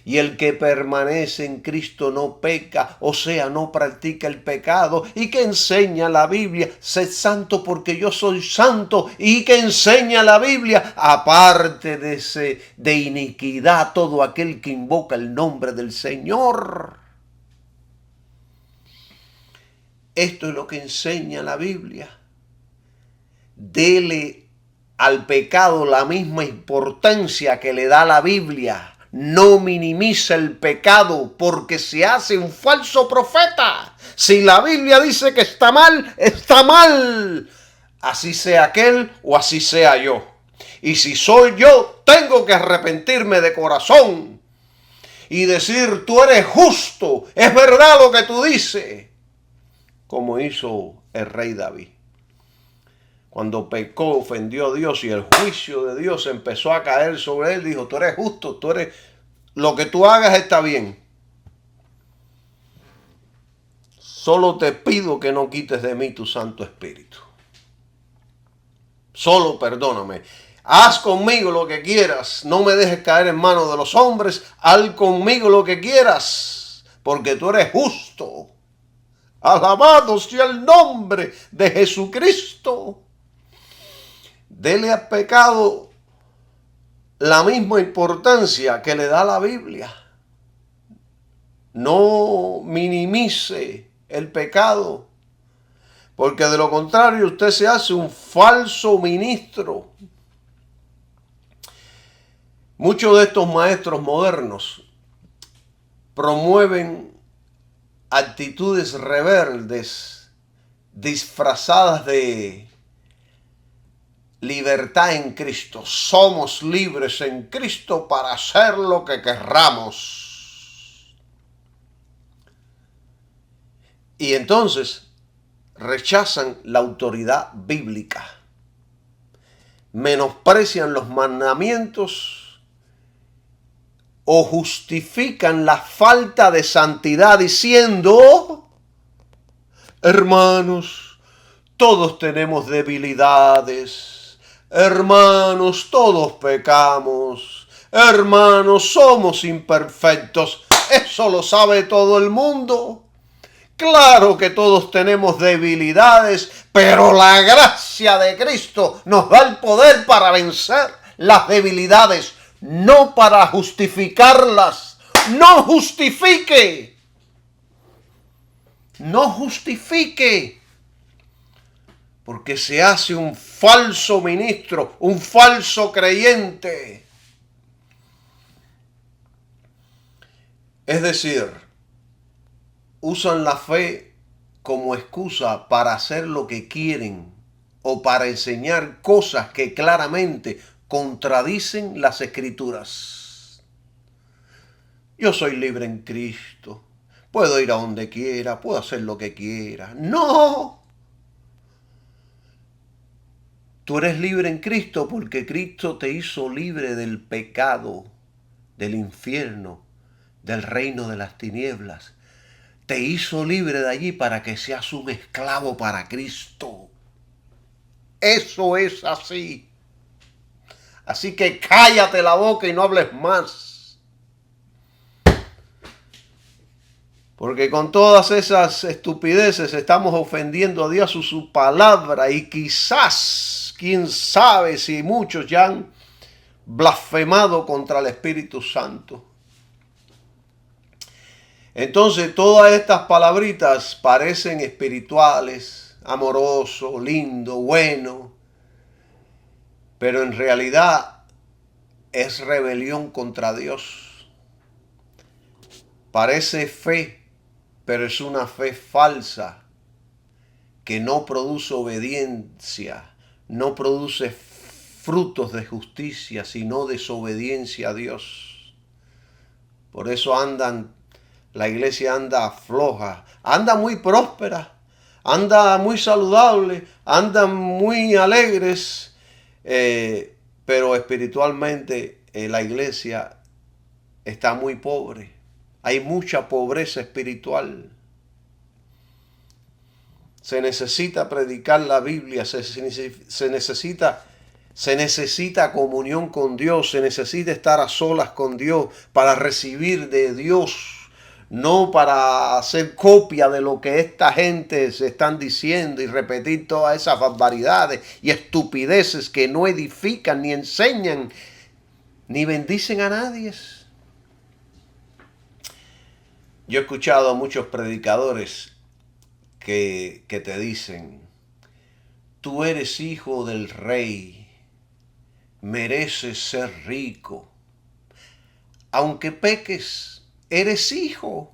Y el que permanece en Cristo no peca, o sea, no practica el pecado. ¿Y qué enseña la Biblia? Sed santo porque yo soy santo. ¿Y qué enseña la Biblia? Aparte de iniquidad todo aquel que invoca el nombre del Señor. Esto es lo que enseña la Biblia. Dele al pecado la misma importancia que le da la Biblia. No minimiza el pecado porque se hace un falso profeta. Si la Biblia dice que está mal, está mal. Así sea aquel o así sea yo. Y si soy yo, tengo que arrepentirme de corazón y decir, tú eres justo, es verdad lo que tú dices, como hizo el rey David. Cuando pecó, ofendió a Dios y el juicio de Dios empezó a caer sobre él, dijo, tú eres justo, lo que tú hagas está bien. Solo te pido que no quites de mí tu Santo Espíritu. Solo perdóname. Haz conmigo lo que quieras. No me dejes caer en manos de los hombres. Haz conmigo lo que quieras, porque tú eres justo. Alabado sea el nombre de Jesucristo. Dele al pecado la misma importancia que le da la Biblia. No minimice el pecado, porque de lo contrario usted se hace un falso ministro. Muchos de estos maestros modernos promueven actitudes rebeldes disfrazadas de libertad en Cristo. Somos libres en Cristo para hacer lo que querramos. Y entonces rechazan la autoridad bíblica, menosprecian los mandamientos o justifican la falta de santidad diciendo, hermanos, todos tenemos debilidades, hermanos, todos pecamos, hermanos, somos imperfectos, eso lo sabe todo el mundo. Claro que todos tenemos debilidades, pero la gracia de Cristo nos da el poder para vencer las debilidades, no para justificarlas. No justifique. No justifique. Porque se hace un falso ministro, un falso creyente. Es decir, usan la fe como excusa para hacer lo que quieren o para enseñar cosas que claramente contradicen las Escrituras. Yo soy libre en Cristo. Puedo ir a donde quiera, puedo hacer lo que quiera. ¡No! Tú eres libre en Cristo porque Cristo te hizo libre del pecado, del infierno, del reino de las tinieblas. Te hizo libre de allí para que seas un esclavo para Cristo. Eso es así. Así que cállate la boca y no hables más. Porque con todas esas estupideces estamos ofendiendo a Dios su palabra y quizás, quién sabe si muchos ya han blasfemado contra el Espíritu Santo. Entonces todas estas palabritas parecen espirituales, amoroso, lindo, bueno, pero en realidad es rebelión contra Dios. Parece fe, pero es una fe falsa que no produce obediencia, no produce frutos de justicia, sino desobediencia a Dios. Por eso la iglesia anda floja, anda muy próspera, anda muy saludable, andan muy alegres, pero espiritualmente la iglesia está muy pobre. Hay mucha pobreza espiritual. Se necesita predicar la Biblia, se necesita comunión con Dios, se necesita estar a solas con Dios para recibir de Dios. No para hacer copia de lo que esta gente se están diciendo y repetir todas esas barbaridades y estupideces que no edifican, ni enseñan, ni bendicen a nadie. Yo he escuchado a muchos predicadores que te dicen, tú eres hijo del rey, mereces ser rico. Aunque peques, eres hijo.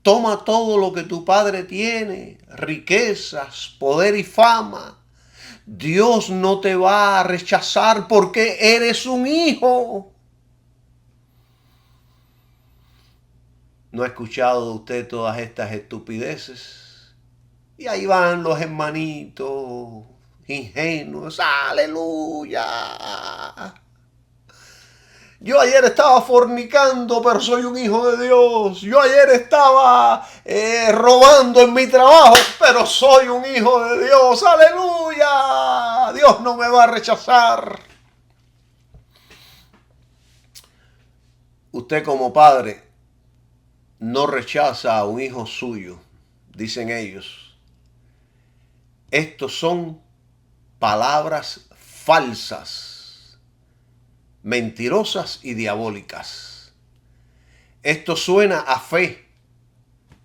Toma todo lo que tu padre tiene, riquezas, poder y fama. Dios no te va a rechazar porque eres un hijo. ¿No ha escuchado usted todas estas estupideces? Y ahí van los hermanitos ingenuos. ¡Aleluya! Yo ayer estaba fornicando, pero soy un hijo de Dios. Yo ayer estaba robando en mi trabajo, pero soy un hijo de Dios. ¡Aleluya! Dios no me va a rechazar. Usted como padre no rechaza a un hijo suyo, dicen ellos. Estos son palabras falsas, mentirosas y diabólicas. Esto suena a fe,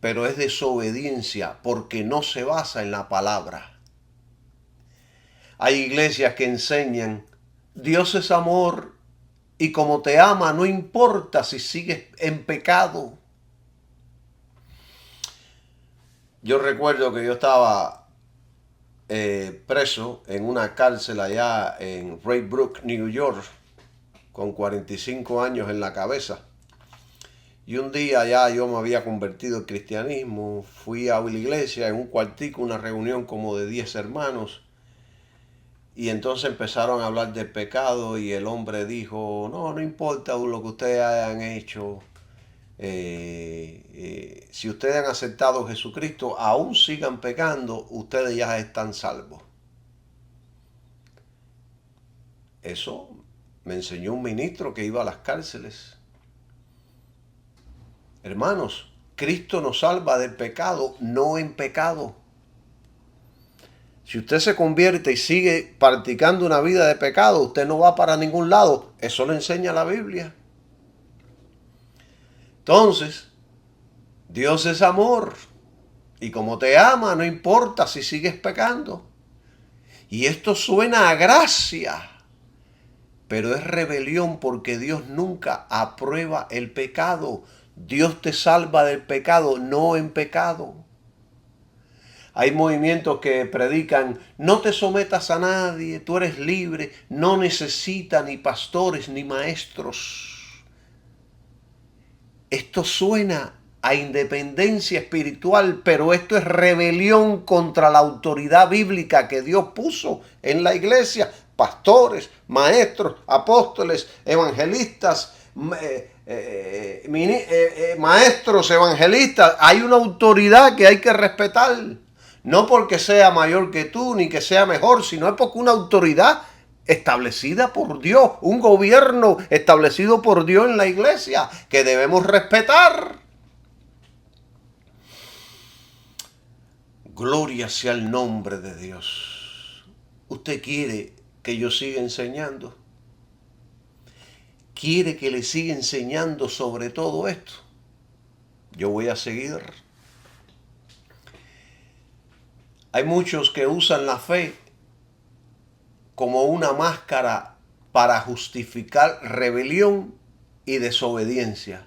pero es desobediencia porque no se basa en la palabra. Hay iglesias que enseñan, Dios es amor y como te ama no importa si sigues en pecado. Yo recuerdo que yo estaba preso en una cárcel allá en Ray Brook, New York, con 45 años en la cabeza. Y un día ya yo me había convertido al cristianismo, fui a la iglesia en un cuartico, una reunión como de 10 hermanos, y entonces empezaron a hablar del pecado y el hombre dijo, no importa lo que ustedes hayan hecho, si ustedes han aceptado a Jesucristo, aún sigan pecando, ustedes ya están salvos. Eso me enseñó un ministro que iba a las cárceles. Hermanos, Cristo nos salva del pecado, no en pecado. Si usted se convierte y sigue practicando una vida de pecado, usted no va para ningún lado. Eso lo enseña la Biblia. Entonces, Dios es amor. Y como te ama, no importa si sigues pecando. Y esto suena a gracia, pero es rebelión porque Dios nunca aprueba el pecado. Dios te salva del pecado, no en pecado. Hay movimientos que predican, no te sometas a nadie, tú eres libre, no necesitas ni pastores ni maestros. Esto suena a independencia espiritual, pero esto es rebelión contra la autoridad bíblica que Dios puso en la iglesia. Pastores, maestros, apóstoles, evangelistas, maestros, evangelistas. Hay una autoridad que hay que respetar. No porque sea mayor que tú, ni que sea mejor, sino es porque una autoridad establecida por Dios, un gobierno establecido por Dios en la iglesia, que debemos respetar. Gloria sea el nombre de Dios. ¿Usted quiere que yo siga enseñando? ¿Quiere que le siga enseñando sobre todo esto? Yo voy a seguir. Hay muchos que usan la fe como una máscara para justificar rebelión y desobediencia.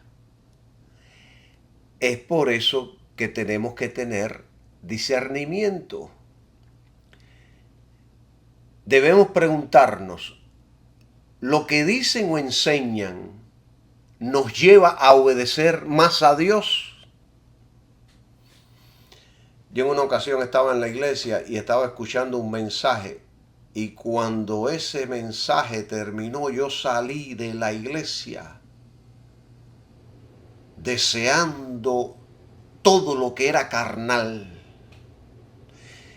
Es por eso que tenemos que tener discernimiento. Debemos preguntarnos, ¿lo que dicen o enseñan nos lleva a obedecer más a Dios? Yo en una ocasión estaba en la iglesia y estaba escuchando un mensaje, y cuando ese mensaje terminó, yo salí de la iglesia deseando todo lo que era carnal.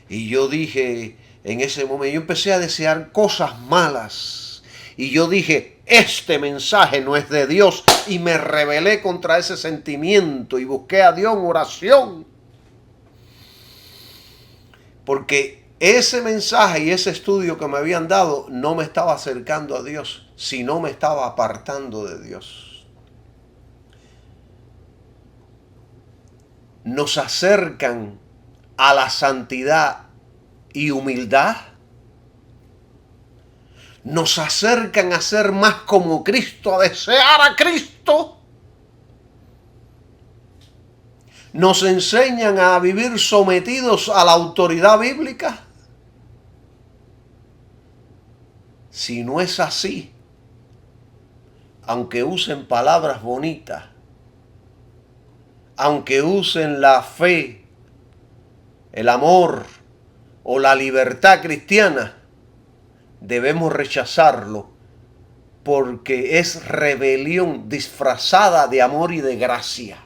Y yo dije, en ese momento, yo empecé a desear cosas malas. Y yo dije, este mensaje no es de Dios. Y me rebelé contra ese sentimiento y busqué a Dios en oración. Porque ese mensaje y ese estudio que me habían dado no me estaba acercando a Dios, sino me estaba apartando de Dios. Nos acercan a la santidad y humildad. Nos acercan a ser más como Cristo, a desear a Cristo. Nos enseñan a vivir sometidos a la autoridad bíblica. Si no es así, aunque usen palabras bonitas, aunque usen la fe, el amor o la libertad cristiana, debemos rechazarlo porque es rebelión disfrazada de amor y de gracia.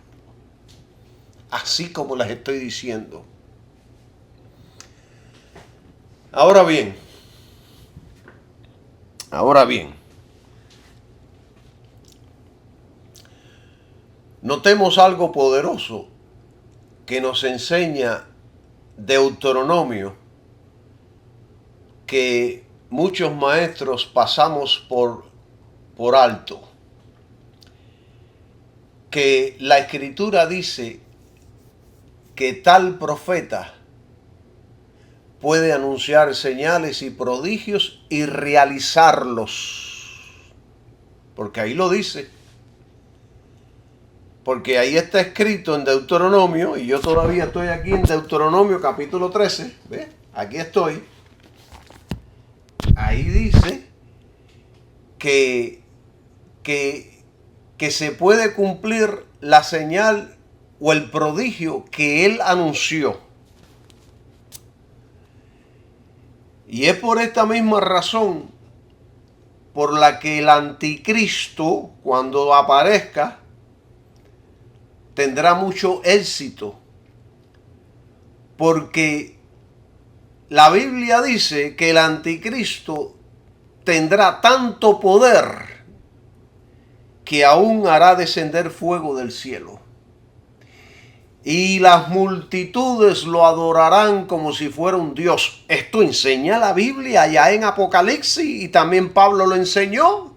Así como les estoy diciendo. Ahora bien, notemos algo poderoso que nos enseña Deuteronomio, que muchos maestros pasamos por alto. Que la Escritura dice que tal profeta puede anunciar señales y prodigios y realizarlos. Porque ahí lo dice. Porque ahí está escrito en Deuteronomio, y yo todavía estoy aquí en Deuteronomio capítulo 13. ¿Ves? Aquí estoy. Ahí dice que se puede cumplir la señal o el prodigio que él anunció. Y es por esta misma razón por la que el anticristo, cuando aparezca, tendrá mucho éxito. Porque la Biblia dice que el anticristo tendrá tanto poder que aún hará descender fuego del cielo. Y las multitudes lo adorarán como si fuera un Dios. Esto enseña la Biblia ya en Apocalipsis y también Pablo lo enseñó.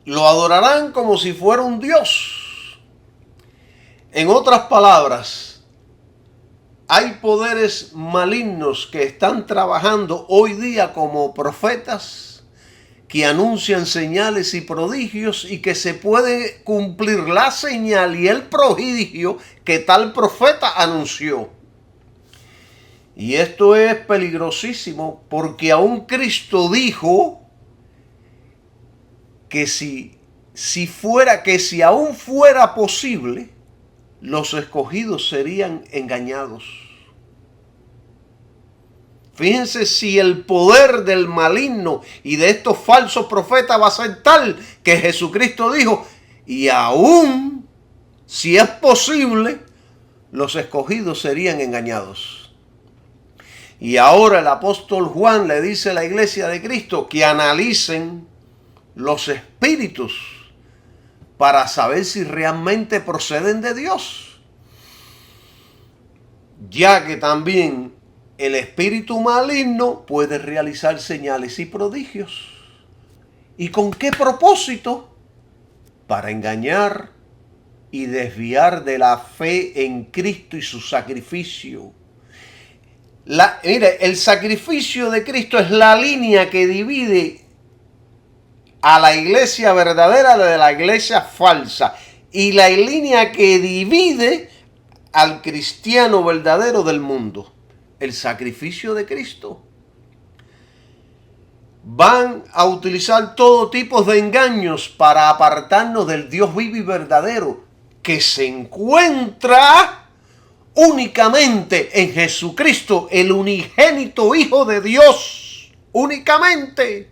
Lo adorarán como si fuera un Dios. En otras palabras, hay poderes malignos que están trabajando hoy día como profetas, que anuncian señales y prodigios y que se puede cumplir la señal y el prodigio que tal profeta anunció. Y esto es peligrosísimo porque aún Cristo dijo que si aún fuera posible, los escogidos serían engañados. Fíjense si el poder del maligno y de estos falsos profetas va a ser tal que Jesucristo dijo, y aún si es posible, los escogidos serían engañados. Y ahora el apóstol Juan le dice a la iglesia de Cristo que analicen los espíritus para saber si realmente proceden de Dios. Ya que también el espíritu maligno puede realizar señales y prodigios. ¿Y con qué propósito? Para engañar y desviar de la fe en Cristo y su sacrificio. Mire, el sacrificio de Cristo es la línea que divide a la iglesia verdadera de la iglesia falsa. Y la línea que divide al cristiano verdadero del mundo. El sacrificio de Cristo. Van a utilizar todo tipo de engaños para apartarnos del Dios vivo y verdadero, que se encuentra únicamente en Jesucristo, el unigénito Hijo de Dios. Únicamente.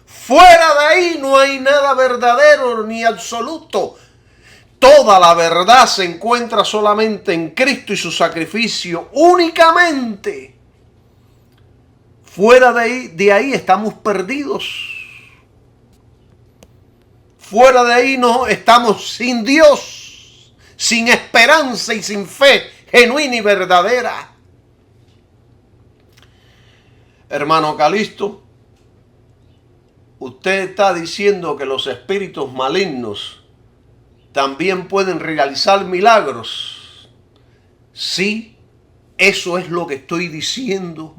Fuera de ahí no hay nada verdadero ni absoluto. Toda la verdad se encuentra solamente en Cristo y su sacrificio, únicamente. Fuera de ahí estamos perdidos. Fuera de ahí no estamos sin Dios, sin esperanza y sin fe genuina y verdadera. Hermano Calisto, usted está diciendo que los espíritus malignos también pueden realizar milagros. Sí, eso es lo que estoy diciendo.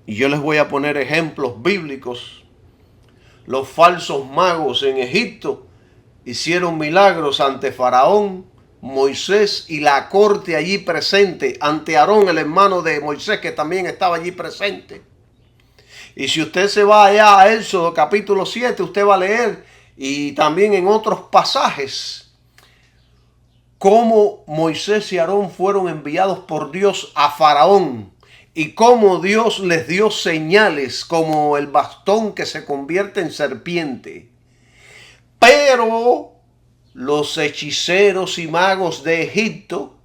Y yo les voy a poner ejemplos bíblicos. Los falsos magos en Egipto hicieron milagros ante Faraón, Moisés y la corte allí presente, ante Aarón, el hermano de Moisés, que también estaba allí presente. Y si usted se va allá a Éxodo capítulo 7, usted va a leer, y también en otros pasajes, cómo Moisés y Aarón fueron enviados por Dios a Faraón, y cómo Dios les dio señales como el bastón que se convierte en serpiente. Pero los hechiceros y magos de Egipto,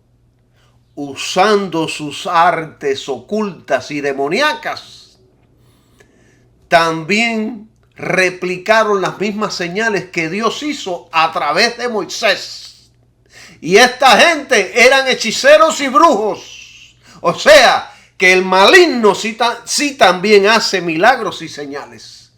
usando sus artes ocultas y demoníacas, también replicaron las mismas señales que Dios hizo a través de Moisés. Y esta gente eran hechiceros y brujos. O sea, que el maligno sí también hace milagros y señales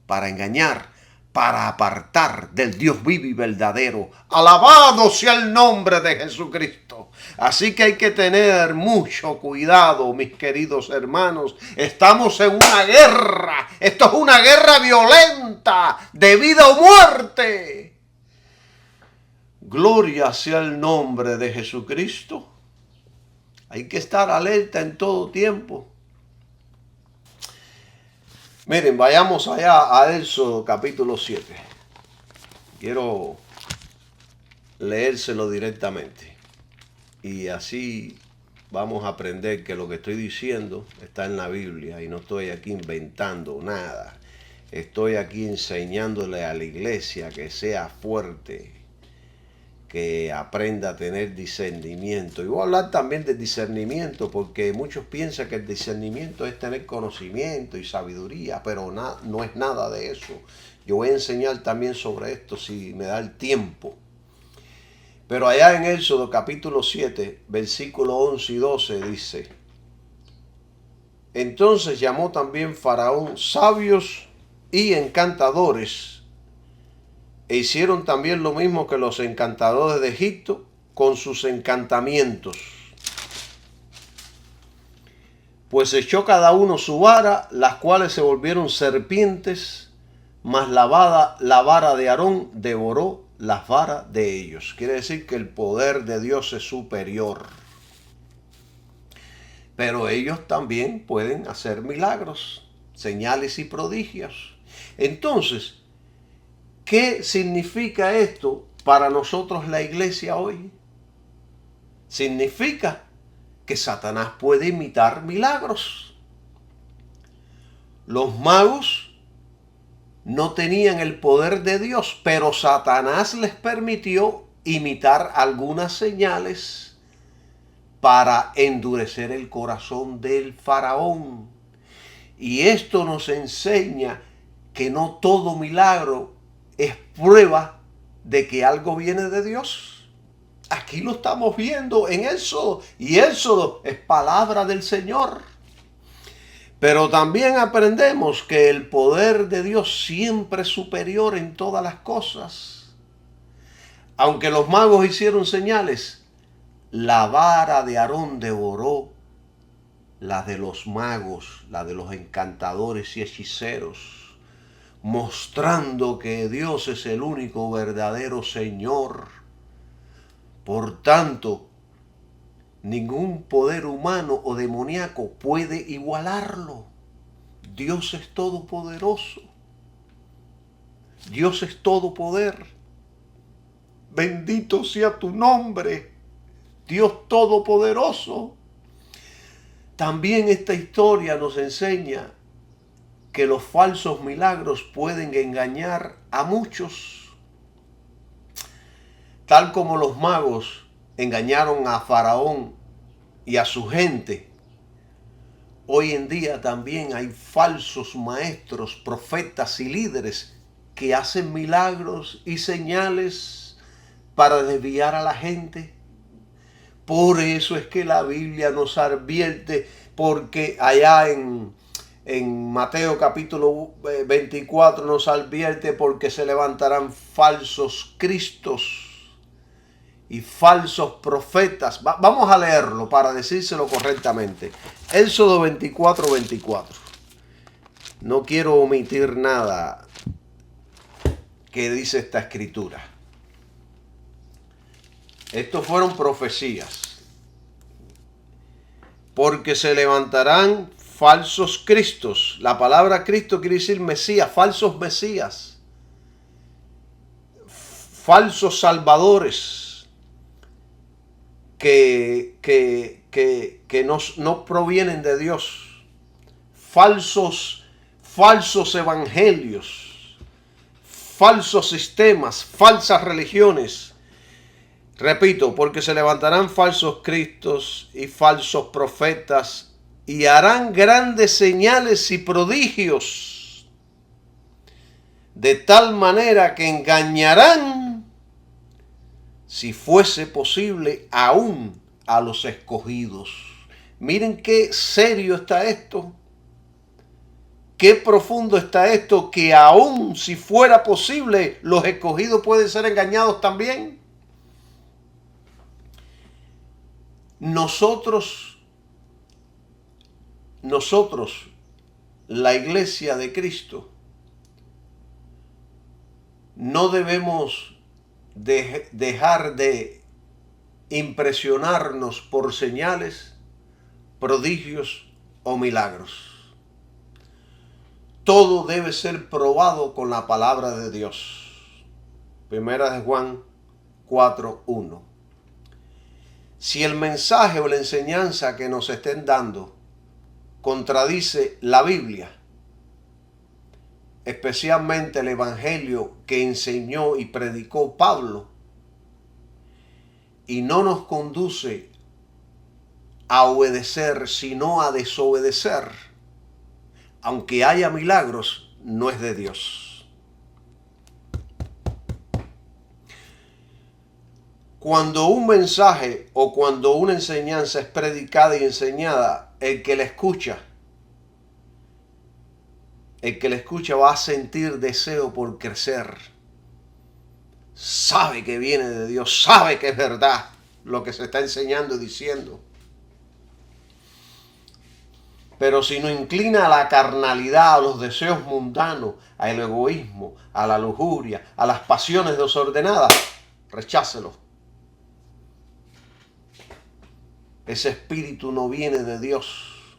para engañar, para apartar del Dios vivo y verdadero. Alabado sea el nombre de Jesucristo. Así que hay que tener mucho cuidado, mis queridos hermanos. Estamos en una guerra. Esto es una guerra violenta, de vida o muerte. Gloria sea el nombre de Jesucristo. Hay que estar alerta en todo tiempo. Miren, vayamos allá a Éxodo capítulo 7. Quiero leérselo directamente. Y así vamos a aprender que lo que estoy diciendo está en la Biblia y no estoy aquí inventando nada. Estoy aquí enseñándole a la iglesia que sea fuerte, que aprenda a tener discernimiento. Y voy a hablar también de discernimiento, porque muchos piensan que el discernimiento es tener conocimiento y sabiduría, pero no es nada de eso. Yo voy a enseñar también sobre esto si me da el tiempo. Pero allá en Éxodo capítulo 7, versículo 11 y 12 dice: entonces llamó también Faraón sabios y encantadores, e hicieron también lo mismo que los encantadores de Egipto con sus encantamientos. Pues echó cada uno su vara, las cuales se volvieron serpientes, mas la vara de Aarón devoró las varas de ellos. Quiere decir que el poder de Dios es superior. Pero ellos también pueden hacer milagros, señales y prodigios. Entonces, ¿qué significa esto para nosotros la iglesia hoy? Significa que Satanás puede imitar milagros. Los magos no tenían el poder de Dios, pero Satanás les permitió imitar algunas señales para endurecer el corazón del faraón. Y esto nos enseña que no todo milagro es prueba de que algo viene de Dios. Aquí lo estamos viendo en Éxodo, y Éxodo es palabra del Señor. Pero también aprendemos que el poder de Dios siempre es superior en todas las cosas. Aunque los magos hicieron señales, la vara de Aarón devoró la de los magos, la de los encantadores y hechiceros, mostrando que Dios es el único verdadero Señor. Por tanto, ningún poder humano o demoníaco puede igualarlo. Dios es todopoderoso. Dios es todo poder. Bendito sea tu nombre, Dios todopoderoso. También esta historia nos enseña que los falsos milagros pueden engañar a muchos. Tal como los magos engañaron a Faraón y a su gente, hoy en día también hay falsos maestros, profetas y líderes que hacen milagros y señales para desviar a la gente. Por eso es que la Biblia nos advierte, porque allá en En Mateo capítulo 24 nos advierte porque se levantarán falsos cristos y falsos profetas. Vamos a leerlo para decírselo correctamente. Éxodo 24, 24. No quiero omitir nada que dice esta escritura. Estos fueron profecías. Porque se levantarán falsos cristos. La palabra Cristo quiere decir Mesías, falsos Mesías, falsos salvadores que no provienen de Dios, falsos evangelios, falsos sistemas, falsas religiones. Repito, porque se levantarán falsos cristos y falsos profetas y harán grandes señales y prodigios, de tal manera que engañarán, si fuese posible, aún a los escogidos. Miren qué serio está esto, qué profundo está esto, que aún si fuera posible, los escogidos pueden ser engañados también. Nosotros, la iglesia de Cristo, no debemos dejar de impresionarnos por señales, prodigios o milagros. Todo debe ser probado con la palabra de Dios. Primera de Juan 4:1. Si el mensaje o la enseñanza que nos estén dando contradice la Biblia, especialmente el evangelio que enseñó y predicó Pablo, y no nos conduce a obedecer, sino a desobedecer, aunque haya milagros, no es de Dios. Cuando un mensaje o cuando una enseñanza es predicada y enseñada, el que la escucha va a sentir deseo por crecer. Sabe que viene de Dios, sabe que es verdad lo que se está enseñando y diciendo. Pero si no inclina a la carnalidad, a los deseos mundanos, al egoísmo, a la lujuria, a las pasiones desordenadas, rechácelo. Ese espíritu no viene de Dios.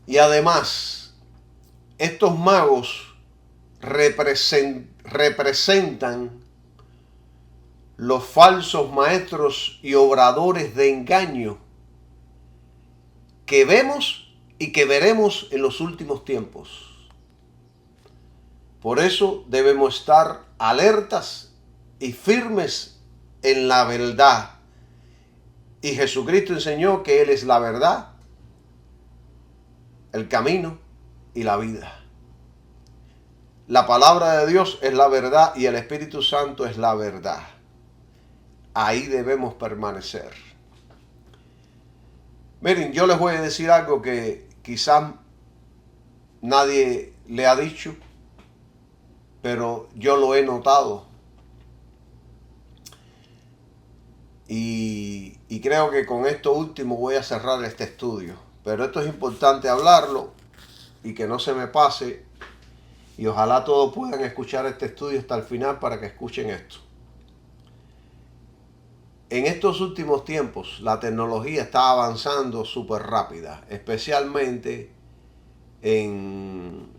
Y además, estos magos representan los falsos maestros y obradores de engaño que vemos y que veremos en los últimos tiempos. Por eso debemos estar alertas y firmes en la verdad. Y Jesucristo enseñó que Él es la verdad, el camino y la vida. La palabra de Dios es la verdad y el Espíritu Santo es la verdad. Ahí debemos permanecer. Miren, yo les voy a decir algo que quizás nadie le ha dicho, pero yo lo he notado. Y creo que con esto último voy a cerrar este estudio. Pero esto es importante hablarlo y que no se me pase. Y ojalá todos puedan escuchar este estudio hasta el final para que escuchen esto. En estos últimos tiempos la tecnología está avanzando súper rápida, especialmente en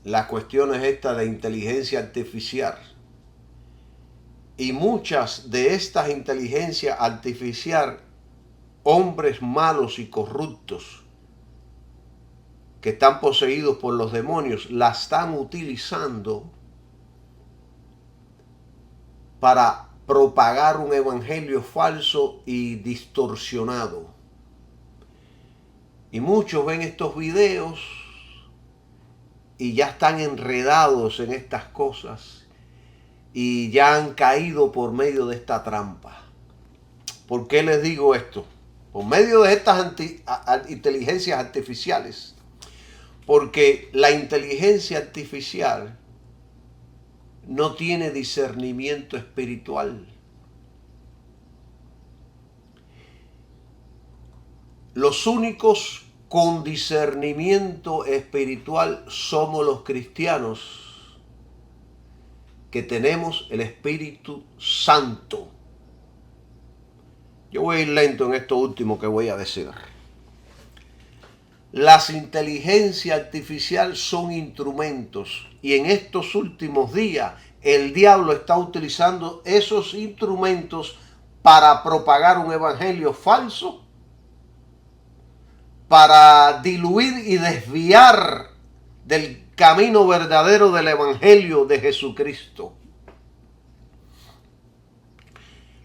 las cuestiones estas de inteligencia artificial. Y muchas de estas inteligencias artificiales, hombres malos y corruptos que están poseídos por los demonios, la están utilizando para propagar un evangelio falso y distorsionado. Y muchos ven estos videos y ya están enredados en estas cosas y ya han caído por medio de esta trampa. ¿Por qué les digo esto? por medio de estas inteligencias artificiales, porque la inteligencia artificial no tiene discernimiento espiritual. Los únicos con discernimiento espiritual somos los cristianos, que tenemos el Espíritu Santo. Yo voy a ir lento en esto último que voy a decir. Las inteligencias artificiales son instrumentos, y en estos últimos días el diablo está utilizando esos instrumentos para propagar un evangelio falso, para diluir y desviar del camino verdadero del evangelio de Jesucristo.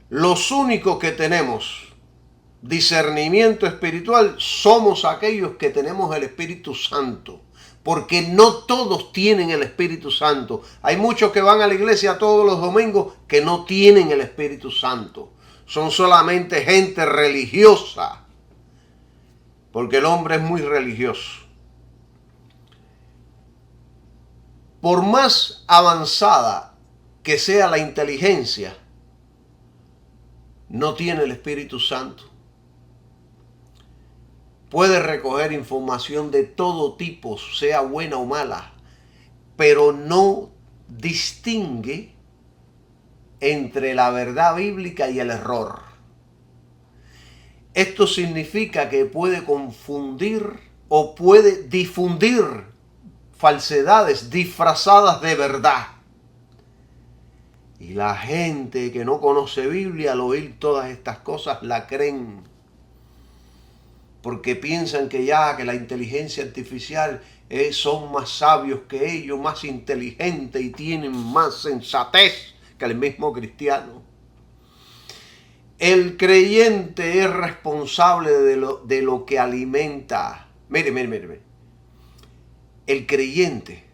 Los únicos que tenemos discernimiento espiritual somos aquellos que tenemos el Espíritu Santo, porque no todos tienen el Espíritu Santo. Hay muchos que van a la iglesia todos los domingos que no tienen el Espíritu Santo. Son solamente gente religiosa, porque el hombre es muy religioso. Por más avanzada que sea la inteligencia, no tiene el Espíritu Santo. Puede recoger información de todo tipo, sea buena o mala, pero no distingue entre la verdad bíblica y el error. Esto significa que puede confundir o puede difundir falsedades disfrazadas de verdad. Y la gente que no conoce Biblia, al oír todas estas cosas, la creen. Porque piensan que que la inteligencia artificial son más sabios que ellos, más inteligentes y tienen más sensatez que el mismo cristiano. El creyente es responsable de lo que alimenta. Mire. El creyente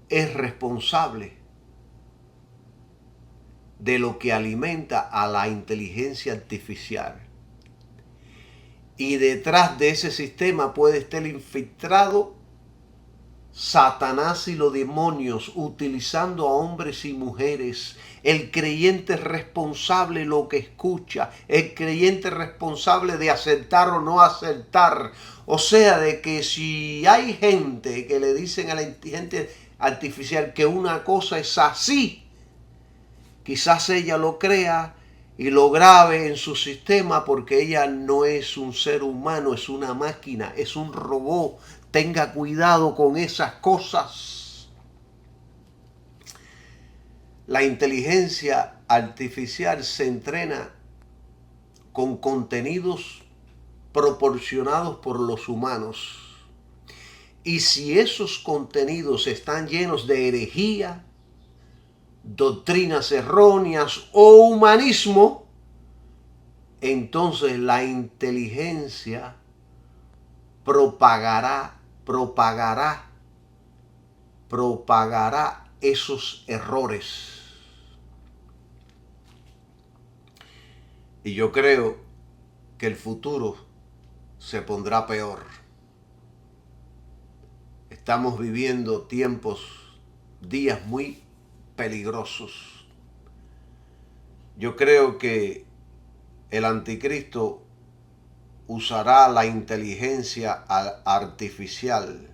es responsable de lo que alimenta a la inteligencia artificial. Y detrás de ese sistema puede estar infiltrado Satanás y los demonios, utilizando a hombres y mujeres. El creyente es responsable de lo que escucha. El creyente es responsable de aceptar o no aceptar. O sea, de que si hay gente que le dicen a la inteligencia artificial que una cosa es así, quizás ella lo crea y lo grabe en su sistema, porque ella no es un ser humano, es una máquina, es un robot. Tenga cuidado con esas cosas. La inteligencia artificial se entrena con contenidos proporcionados por los humanos. Y si esos contenidos están llenos de herejía, doctrinas erróneas o humanismo, entonces la inteligencia propagará esos errores. Y yo creo que el futuro se pondrá peor. Estamos viviendo días muy peligrosos. Yo creo que el anticristo usará la inteligencia artificial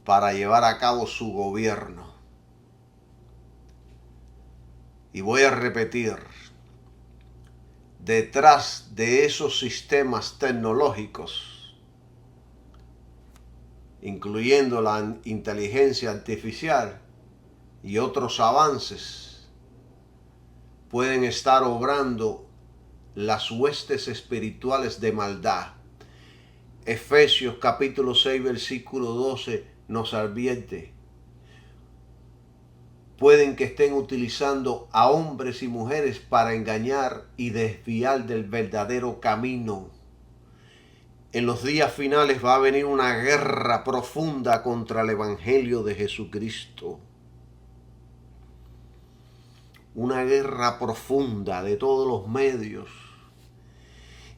para llevar a cabo su gobierno. Y voy a repetir, detrás de esos sistemas tecnológicos, incluyendo la inteligencia artificial y otros avances, pueden estar obrando las huestes espirituales de maldad. Efesios capítulo 6, versículo 12 nos advierte. Pueden que estén utilizando a hombres y mujeres para engañar y desviar del verdadero camino. En los días finales va a venir una guerra profunda contra el Evangelio de Jesucristo. Una guerra profunda de todos los medios.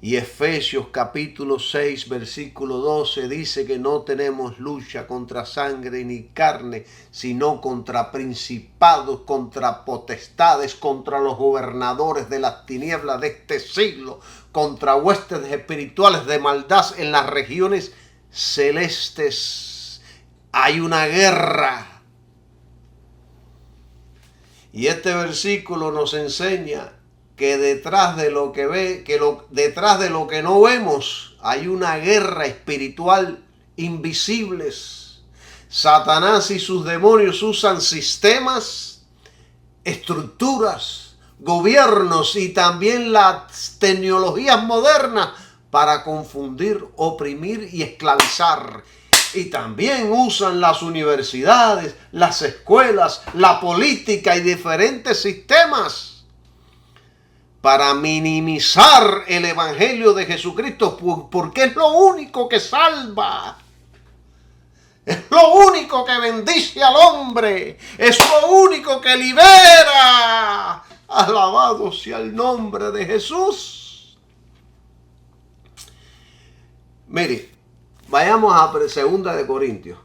Y Efesios capítulo 6, versículo 12 dice que no tenemos lucha contra sangre ni carne, sino contra principados, contra potestades, contra los gobernadores de las tinieblas de este siglo, contra huestes espirituales de maldad en las regiones celestes. Hay una guerra. Y este versículo nos enseña que detrás de lo que detrás de lo que no vemos hay una guerra espiritual invisibles. Satanás y sus demonios usan sistemas, estructuras, gobiernos y también las tecnologías modernas para confundir, oprimir y esclavizar. Y también usan las universidades, las escuelas, la política y diferentes sistemas para minimizar el evangelio de Jesucristo, porque es lo único que salva. Es lo único que bendice al hombre. Es lo único que libera. Alabado sea el nombre de Jesús. Mire, vayamos a 2 de Corintios,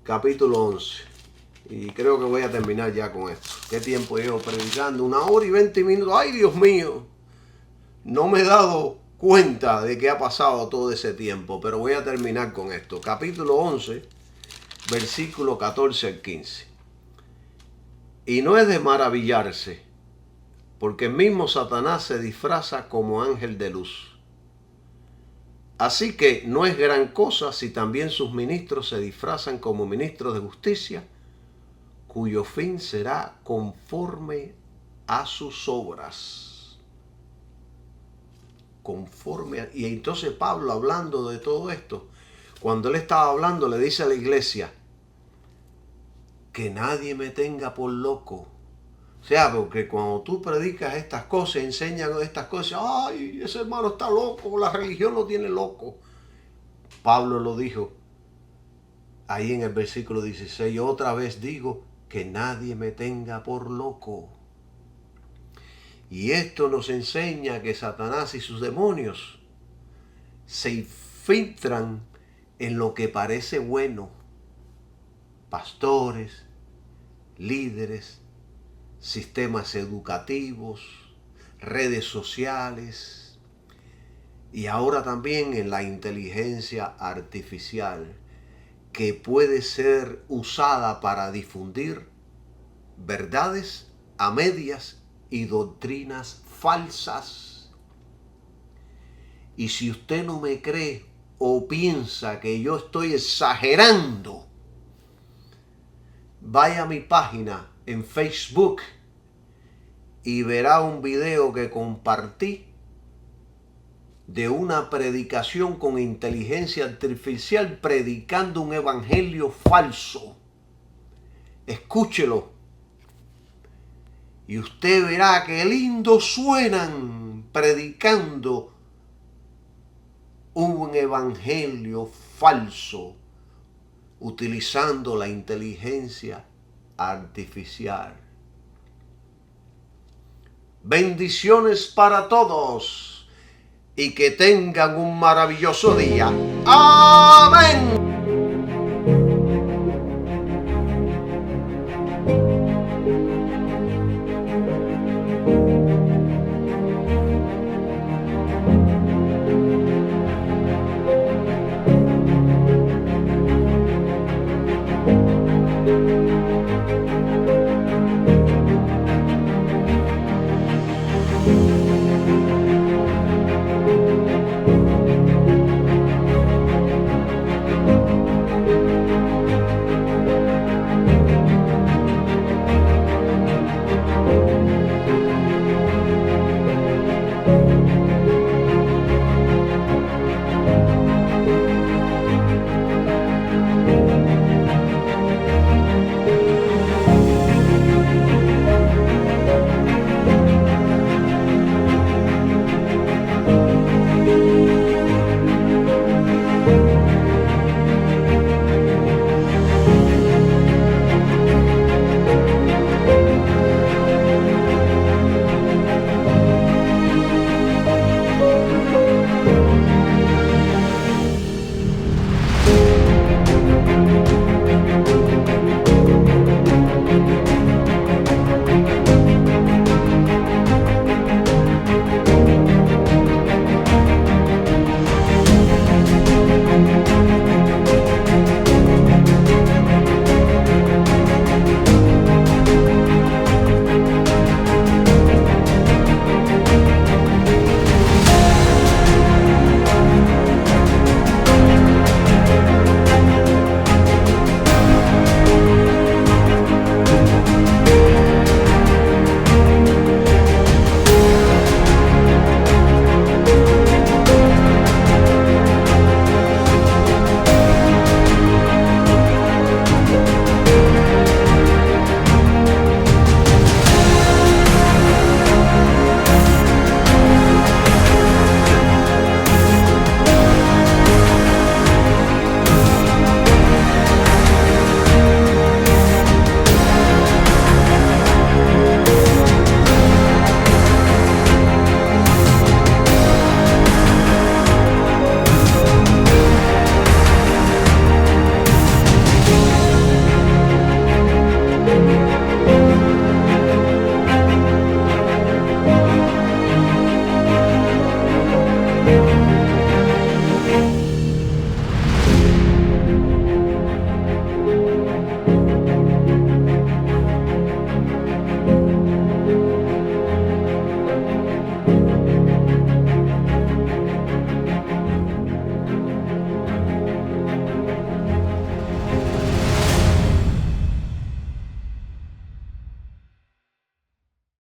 capítulo 11. Y creo que voy a terminar ya con esto. ¿Qué tiempo llevo predicando? 1 hora y 20 minutos. ¡Ay, Dios mío! No me he dado cuenta de que ha pasado todo ese tiempo, pero voy a terminar con esto. Capítulo 11, versículo 14 al 15. Y no es de maravillarse, porque el mismo Satanás se disfraza como ángel de luz. Así que no es gran cosa si también sus ministros se disfrazan como ministros de justicia, cuyo fin será conforme a sus obras. Y entonces Pablo, hablando de todo esto, cuando él estaba hablando, le dice a la iglesia, que nadie me tenga por loco. O sea, porque cuando tú predicas estas cosas, enseñas estas cosas, ¡ay, ese hermano está loco! La religión lo tiene loco. Pablo lo dijo ahí en el versículo 16, otra vez digo, que nadie me tenga por loco. Y esto nos enseña que Satanás y sus demonios se infiltran en lo que parece bueno. Pastores, líderes, sistemas educativos, redes sociales y ahora también en la inteligencia artificial, que puede ser usada para difundir verdades a medias y doctrinas falsas. Y si usted no me cree o piensa que yo estoy exagerando, vaya a mi página en Facebook y verá un video que compartí de una predicación con inteligencia artificial predicando un evangelio falso. Escúchelo y usted verá qué lindo suenan predicando un evangelio falso utilizando la inteligencia artificial. Bendiciones para todos y que tengan un maravilloso día. Amén.